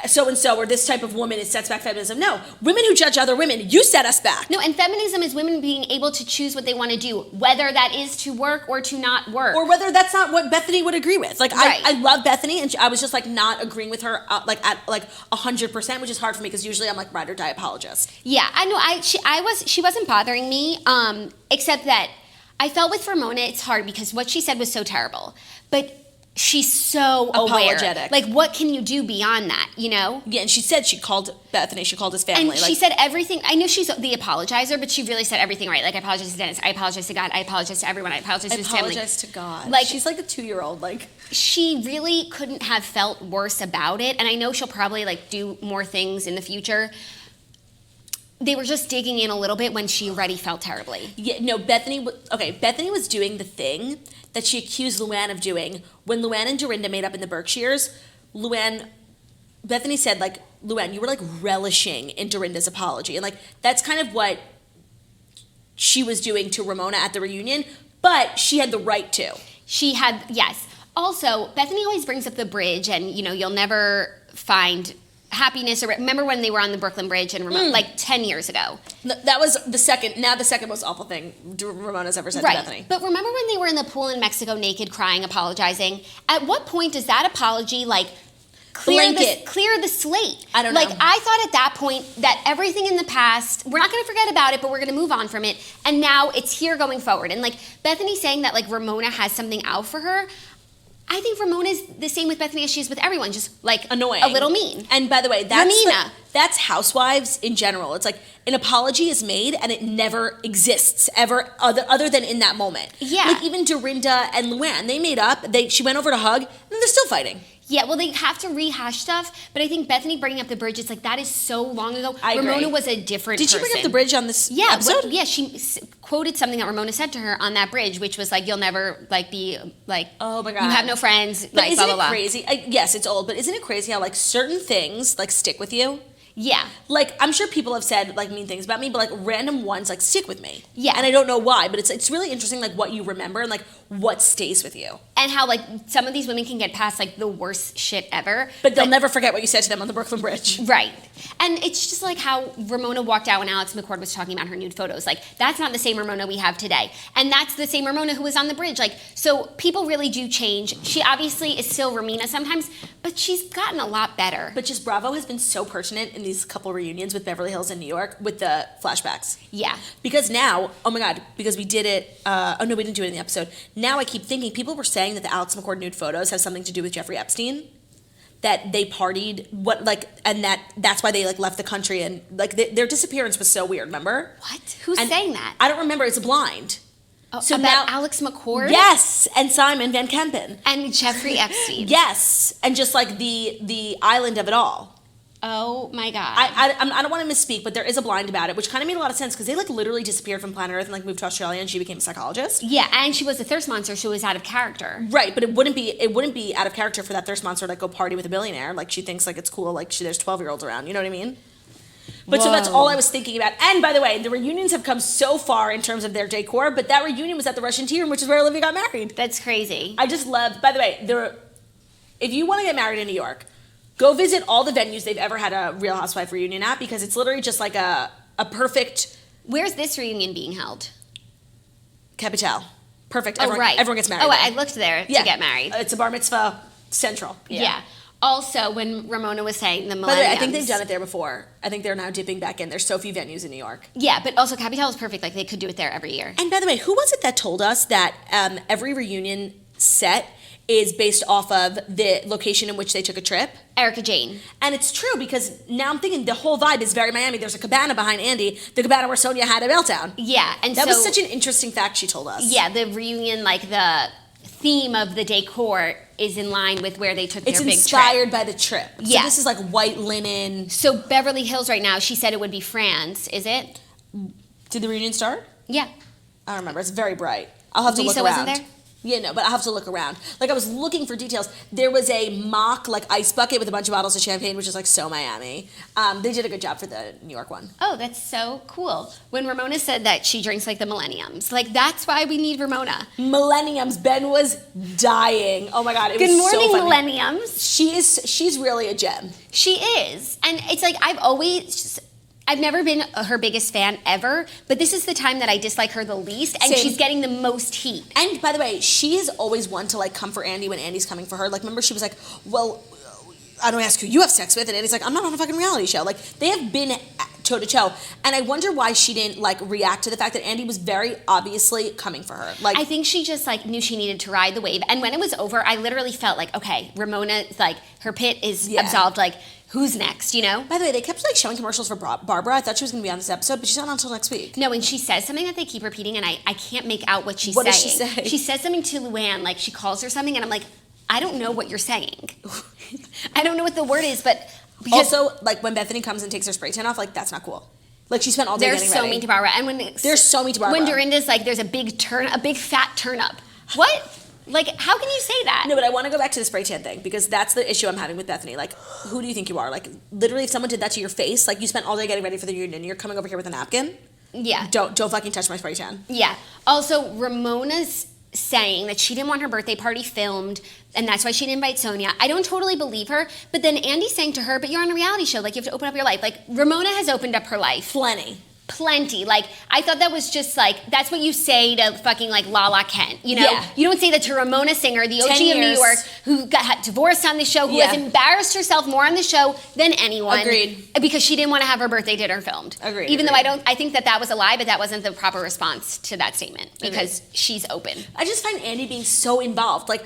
S1: so-and-so or this type of woman sets back feminism. No, women who judge other women, you set us back.
S2: No, and feminism is women being able to choose what they want to do, whether that is to work or to not work.
S1: Or whether that's not what Bethenny would agree with. Like, I love Bethenny, and I was just like not agreeing with her like at like 100%, which is hard for me because usually I'm like ride or die apologist.
S2: Yeah, I know. She wasn't bothering me, except that I felt with Ramona it's hard because what she said was so terrible. But she's so
S1: apologetic.
S2: Aware. Like, what can you do beyond that, you know?
S1: Yeah, and she said she called Bethenny, she called his family.
S2: And she said everything. I know she's the apologizer, but she really said everything right. Like, I apologize to Dennis. I apologize to God. I apologize to everyone. I apologize to his family.
S1: I apologize to God.
S2: Like,
S1: she's like a 2-year-old. Like,
S2: she really couldn't have felt worse about it. And I know she'll probably, like, do more things in the future. They were just digging in a little bit when she already felt terribly.
S1: Yeah, no, Bethenny was doing the thing that she accused Luann of doing when Luann and Dorinda made up in the Berkshires. Bethenny said, like, Luann, you were, like, relishing in Dorinda's apology. And, like, that's kind of what she was doing to Ramona at the reunion, but she had the right to.
S2: Yes. Also, Bethenny always brings up the bridge and, you know, you'll never find happiness. Or remember when they were on the Brooklyn Bridge and like 10 years ago?
S1: That was the second most awful thing Ramona's ever said to Bethenny.
S2: But remember when they were in the pool in Mexico naked, crying, apologizing? At what point does that apology like clear the slate?
S1: I don't know.
S2: Like, I thought at that point that everything in the past, we're not going to forget about it, but we're going to move on from it. And now it's here going forward. And like Bethenny saying that like Ramona has something out for her, I think Ramona's the same with Bethenny as she is with everyone, just like
S1: annoying,
S2: a little mean.
S1: And by the way, that's Housewives in general. It's like an apology is made and it never exists ever other than in that moment.
S2: Yeah,
S1: like even Dorinda and Luann, they made up. She went over to hug, and they're still fighting.
S2: Yeah, well, they have to rehash stuff, but I think Bethenny bringing up the bridge, it's like, that is so long ago.
S1: I agree.
S2: Ramona was a different person.
S1: Did she bring up the bridge on this episode?
S2: She quoted something that Ramona said to her on that bridge, which was like, you'll never, like, be, like,
S1: oh my God,
S2: you have no friends,
S1: but
S2: like,
S1: isn't
S2: blah, blah, blah.
S1: Crazy? Yes, it's old, but isn't it crazy how, like, certain things, like, stick with you?
S2: Yeah.
S1: Like, I'm sure people have said, like, mean things about me, but, like, random ones, like, stick with me.
S2: Yeah.
S1: And I don't know why, but it's really interesting, like, what you remember and, like, what stays with you.
S2: And how, like, some of these women can get past, like, the worst shit ever.
S1: But they'll never forget what you said to them on the Brooklyn Bridge.
S2: Right. And it's just like how Ramona walked out when Alex McCord was talking about her nude photos. Like, that's not the same Ramona we have today. And that's the same Ramona who was on the bridge. Like, so people really do change. She obviously is still Ramona sometimes, but she's gotten a lot better.
S1: But just Bravo has been so pertinent in these couple reunions with Beverly Hills and New York with the flashbacks.
S2: Yeah.
S1: Because now, oh my God, because we did it, oh no, we didn't do it in the episode. Now I keep thinking, people were saying that the Alex McCord nude photos have something to do with Jeffrey Epstein. That they partied, and that's why they, like, left the country, and, like, their disappearance was so weird, remember?
S2: What? Who's saying that?
S1: I don't remember, it's Blind.
S2: Oh, so about now, Alex McCord?
S1: Yes, and Simon Van Kempen.
S2: And Jeffrey Epstein.
S1: Yes, and just, like, the island of it all.
S2: Oh my God.
S1: I don't want to misspeak, but there is a Blind about it, which kind of made a lot of sense because they like literally disappeared from planet Earth and like moved to Australia, and she became a psychologist.
S2: Yeah, and she was a thirst monster, so it was out of character.
S1: Right, but it wouldn't be out of character for that thirst monster to like go party with a billionaire. Like she thinks like it's cool, like there's 12-year-olds around. You know what I mean? But so that's all I was thinking about. And by the way, the reunions have come so far in terms of their decor, but that reunion was at the Russian Tea Room, which is where Olivia got married.
S2: That's crazy.
S1: I just love. By the way, if you want to get married in New York, go visit all the venues they've ever had a Real Housewife reunion at, because it's literally just like a perfect...
S2: Where's this reunion being held?
S1: Capital. Perfect.
S2: Right.
S1: Everyone gets married.
S2: Oh, I looked there to get married.
S1: It's a bar mitzvah central.
S2: Yeah. Also, when Ramona was saying the millenniums...
S1: By the way, I think they've done it there before. I think they're now dipping back in. There's so few venues in New York.
S2: Yeah, but also Capital is perfect. Like, they could do it there every year.
S1: And by the way, who was it that told us that every reunion set is based off of the location in which they took a trip?
S2: Erica Jane.
S1: And it's true, because now I'm thinking the whole vibe is very Miami. There's a cabana behind Andy, the cabana where Sonia had a meltdown.
S2: Yeah, and
S1: that was such an interesting fact she told us.
S2: Yeah, the reunion, like the theme of the decor is in line with where they took their big trip. It's
S1: inspired by the trip.
S2: Yeah.
S1: So this is like white linen.
S2: So Beverly Hills right now, she said it would be France, is it?
S1: Did the reunion start?
S2: Yeah.
S1: I don't remember. It's very bright. I'll have to
S2: Lisa
S1: look around.
S2: wasn't there?
S1: Yeah, no, but I'll have to look around. Like, I was looking for details. There was a mock, like, ice bucket with a bunch of bottles of champagne, which is, like, so Miami. They did a good job for the New York one.
S2: Oh, that's so cool. When Ramona said that she drinks like the millenniums, like, that's why we need Ramona.
S1: Millenniums. Ben was dying. Oh, my God. It was
S2: Good morning,
S1: so funny.
S2: millenniums.
S1: She's really a gem.
S2: She is. And it's like, I've never been her biggest fan ever, but this is the time that I dislike her the least, and
S1: Same.
S2: she's getting the most heat.
S1: And by the way, she is always one to like come for Andy when Andy's coming for her. Like, remember she was like, well, I don't ask who you have sex with, and Andy's like, I'm not on a fucking reality show. Like, they have been toe to toe, and I wonder why she didn't like react to the fact that Andy was very obviously coming for her. Like,
S2: I think she just like knew she needed to ride the wave, and when it was over, I literally felt like, okay, Ramona, like her pit is absolved. Like, who's next? You know.
S1: By the way, they kept like showing commercials for Barbara. I thought she was going to be on this episode, but she's not on until next week.
S2: No, and she says something that they keep repeating, and I can't make out what she's
S1: saying. What
S2: saying.
S1: does she say?
S2: She says something to Luann, like she calls her something, and I'm like, I don't know what you're saying. I don't know what the word is, but
S1: also, like when Bethenny comes and takes her spray tan off, like that's not cool. Like she spent all day
S2: they're
S1: getting
S2: so
S1: ready.
S2: mean to Barbara, and
S1: they're so mean to Barbara.
S2: When Dorinda's like, there's a big fat turn up. What? Like, how can you say that?
S1: No, but I want to go back to the spray tan thing because that's the issue I'm having with Bethenny. Like, who do you think you are? Like, literally, if someone did that to your face, like you spent all day getting ready for the reunion, you're coming over here with a napkin.
S2: Yeah.
S1: Don't fucking touch my spray tan.
S2: Yeah. Also, Ramona's saying that she didn't want her birthday party filmed and that's why she didn't invite Sonia. I don't totally believe her, but then Andy's saying to her, but you're on a reality show, like you have to open up your life. Like Ramona has opened up her life. Plenty. Like, I thought that was just like, that's what you say to fucking like Lala Kent, you know?
S1: Yeah.
S2: You don't say that to Ramona Singer, the OG of New York, who got divorced on the show, who has embarrassed herself more on the show than anyone.
S1: Agreed.
S2: Because she didn't want to have her birthday dinner filmed.
S1: Agreed.
S2: Even though I think that was a lie, but that wasn't the proper response to that statement because she's open.
S1: I just find Andy being so involved. Like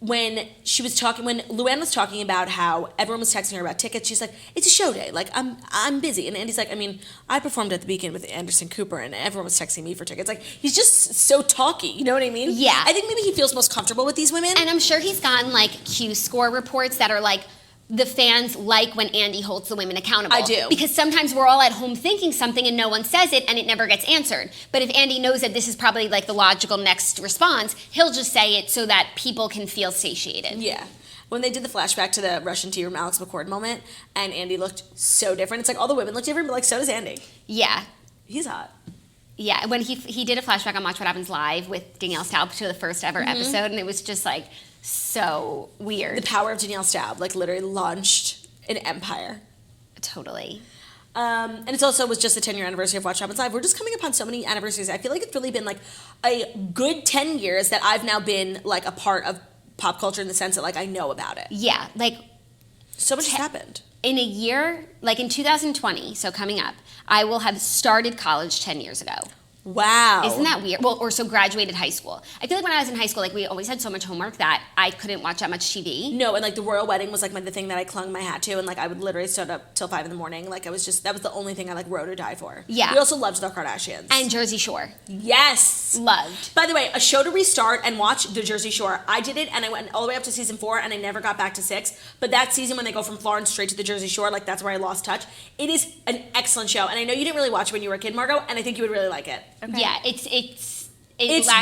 S1: when she was talking, when Luann was talking about how everyone was texting her about tickets, she's like, it's a show day. Like, I'm busy. And Andy's like, I mean, I performed at the Beacon with Anderson Cooper and everyone was texting me for tickets. Like, he's just so talky. You know what I mean?
S2: Yeah.
S1: I think maybe he feels most comfortable with these women.
S2: And I'm sure he's gotten like Q score reports that are like, the fans like when Andy holds the women accountable.
S1: I do.
S2: Because sometimes we're all at home thinking something and no one says it and it never gets answered. But if Andy knows that this is probably like the logical next response, he'll just say it so that people can feel satiated.
S1: Yeah. When they did the flashback to the Russian tea room Alex McCord moment and Andy looked so different, it's like all the women look different, but like so does Andy.
S2: Yeah.
S1: He's hot.
S2: Yeah, when he did a flashback on Watch What Happens Live with Danielle Staub to the first ever episode, and it was just like so weird.
S1: The power of Danielle Staub, like literally launched an empire.
S2: Totally.
S1: And it also was just the 10-year anniversary of Watch What Happens Live. We're just coming upon so many anniversaries. I feel like it's really been like a good 10 years that I've now been like a part of pop culture in the sense that like I know about it.
S2: Yeah, like
S1: so much has happened.
S2: In a year, like in 2020, so coming up, I will have started college 10 years ago.
S1: Wow.
S2: Isn't that weird? Well, or so graduated high school. I feel like when I was in high school, like we always had so much homework that I couldn't watch that much TV.
S1: No, and like the royal wedding was like the thing that I clung my hat to, and like I would literally stay up till 5 a.m. Like I was just, that was the only thing I like rode or die for.
S2: Yeah.
S1: We also loved the Kardashians.
S2: And Jersey Shore.
S1: Yes.
S2: Loved.
S1: By the way, a show to restart and watch the Jersey Shore. I did it and I went all the way up to season 4 and I never got back to 6. But that season when they go from Florence straight to the Jersey Shore, like that's where I lost touch. It is an excellent show. And I know you didn't really watch it when you were a kid, Margot, and I think you would really like it.
S2: Okay. Yeah, it's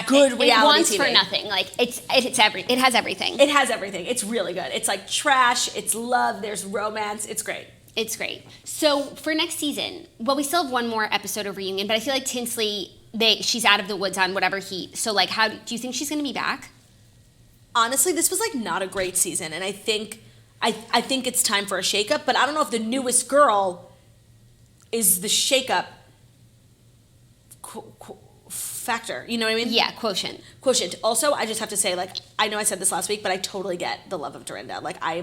S1: good reality
S2: It wants
S1: TV.
S2: for nothing. Like it has everything.
S1: It has everything. It's really good. It's like trash. It's love. There's romance. It's great.
S2: It's great. So for next season, well, we still have one more episode of Reunion, but I feel like Tinsley, she's out of the woods on whatever heat. So like, how do you think she's going to be back?
S1: Honestly, this was like not a great season, and I think it's time for a shakeup. But I don't know if the newest girl is the shakeup factor. You know what I mean?
S2: Yeah, quotient.
S1: Also, I just have to say, like, I know I said this last week, but I totally get the love of Dorinda. Like, I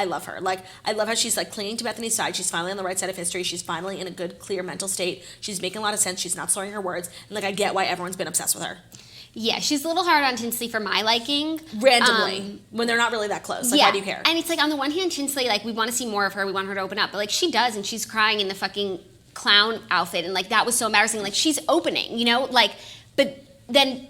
S1: love her. Like, I love how she's like clinging to Bethenny's side. She's finally on the right side of history. She's finally in a good, clear mental state. She's making a lot of sense. She's not slurring her words. And like, I get why everyone's been obsessed with her.
S2: Yeah, she's a little hard on Tinsley for my liking.
S1: Randomly, when they're not really that close. Like, why do you care?
S2: And it's like, on the one hand, Tinsley, like, we want to see more of her. We want her to open up. But like, she does, and she's crying in the fucking clown outfit. And like, that was so embarrassing. Like, she's opening, you know? Like, but then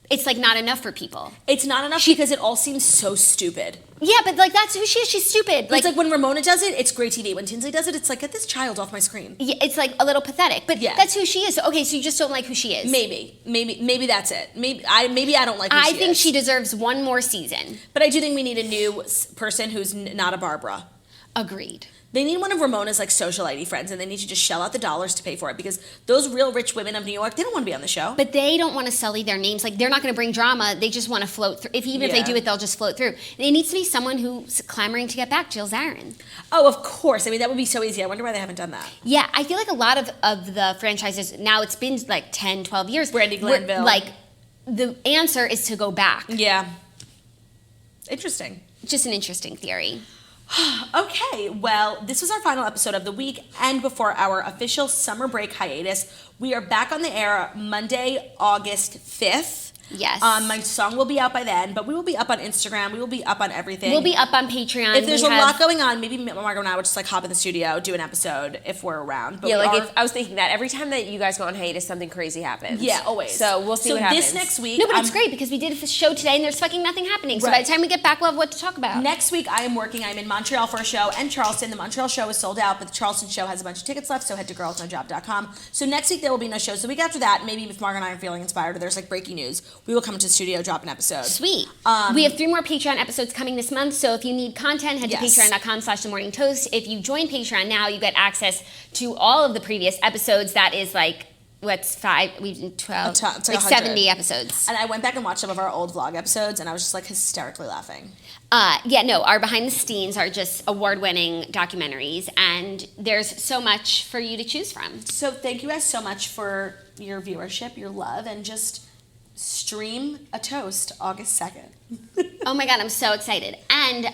S2: it's like not enough for people.
S1: It's not enough because it all seems so stupid.
S2: Yeah, but like that's who she is. She's stupid.
S1: It's like when Ramona does it, it's great TV. When Tinsley does it, it's like, get this child off my screen.
S2: Yeah, it's like a little pathetic. But that's who she is. Okay, so you just don't like who she is.
S1: Maybe that's it. Maybe I don't like who she is.
S2: I think she deserves one more season.
S1: But I do think we need a new person who's not a Barbara.
S2: Agreed.
S1: They need one of Ramona's like socialite friends, and they need to just shell out the dollars to pay for it, because those real rich women of New York, they don't want to be on the show.
S2: But they don't want to sully their names. Like, they're not going to bring drama. They just want to float through. If they do it, they'll just float through. It needs to be someone who's clamoring to get back. Jill Zarin.
S1: Oh, of course. I mean, that would be so easy. I wonder why they haven't done that.
S2: Yeah, I feel like a lot of the franchises, now it's been like 10, 12 years.
S1: Brandy Glanville.
S2: Like, the answer is to go back.
S1: Yeah. Interesting.
S2: Just an interesting theory.
S1: Okay, well, this was our final episode of the week and before our official summer break hiatus. We are back on the air Monday, August 5th.
S2: Yes.
S1: My song will be out by then, but we will be up on Instagram. We will be up on everything.
S2: We'll be up on Patreon.
S1: If there's a lot going on, maybe Margot and I would just like hop in the studio, do an episode if we're around. But
S3: if I was thinking that every time that you guys go on hiatus, something crazy happens.
S1: Yeah, always.
S3: So we'll see what happens.
S1: This next week.
S2: No, but it's great because we did a show today and there's fucking nothing happening. So by the time we get back, we'll have what to talk about.
S1: Next week, I am working. I'm in Montreal for a show and Charleston. The Montreal show is sold out, but the Charleston show has a bunch of tickets left, so head to girlsnojob.com. So next week, there will be no shows. The week after that, maybe if Margot and I are feeling inspired or there's like breaking news, we will come into the studio, drop an episode.
S2: Sweet. We have 3 more Patreon episodes coming this month, so if you need content, head to patreon.com/themorningtoast. If you join Patreon now, you get access to all of the previous episodes. That is like, what's 5? We've done 12,
S1: it's
S2: like 70 episodes.
S1: And I went back and watched some of our old vlog episodes, and I was just like hysterically laughing.
S2: Our behind the scenes are just award-winning documentaries, and there's so much for you to choose from.
S1: So thank you guys so much for your viewership, your love, and just stream a toast August 2nd.
S2: Oh my God, I'm so excited. And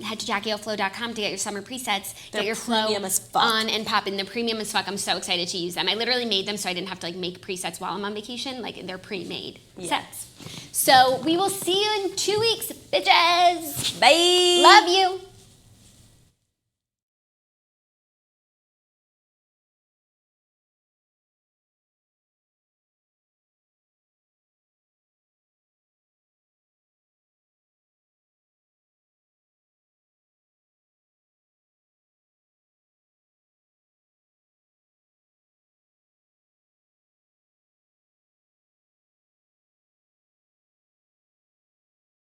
S2: head to JackieOFlow.com to get your summer presets.
S1: They're
S2: get your flow
S1: premium as fuck.
S2: on and pop in. They're premium as fuck. I'm so excited to use them. I literally made them so I didn't have to like make presets while I'm on vacation. Like, they're pre-made sets. So we will see you in 2 weeks, bitches.
S1: Bye.
S2: Love you.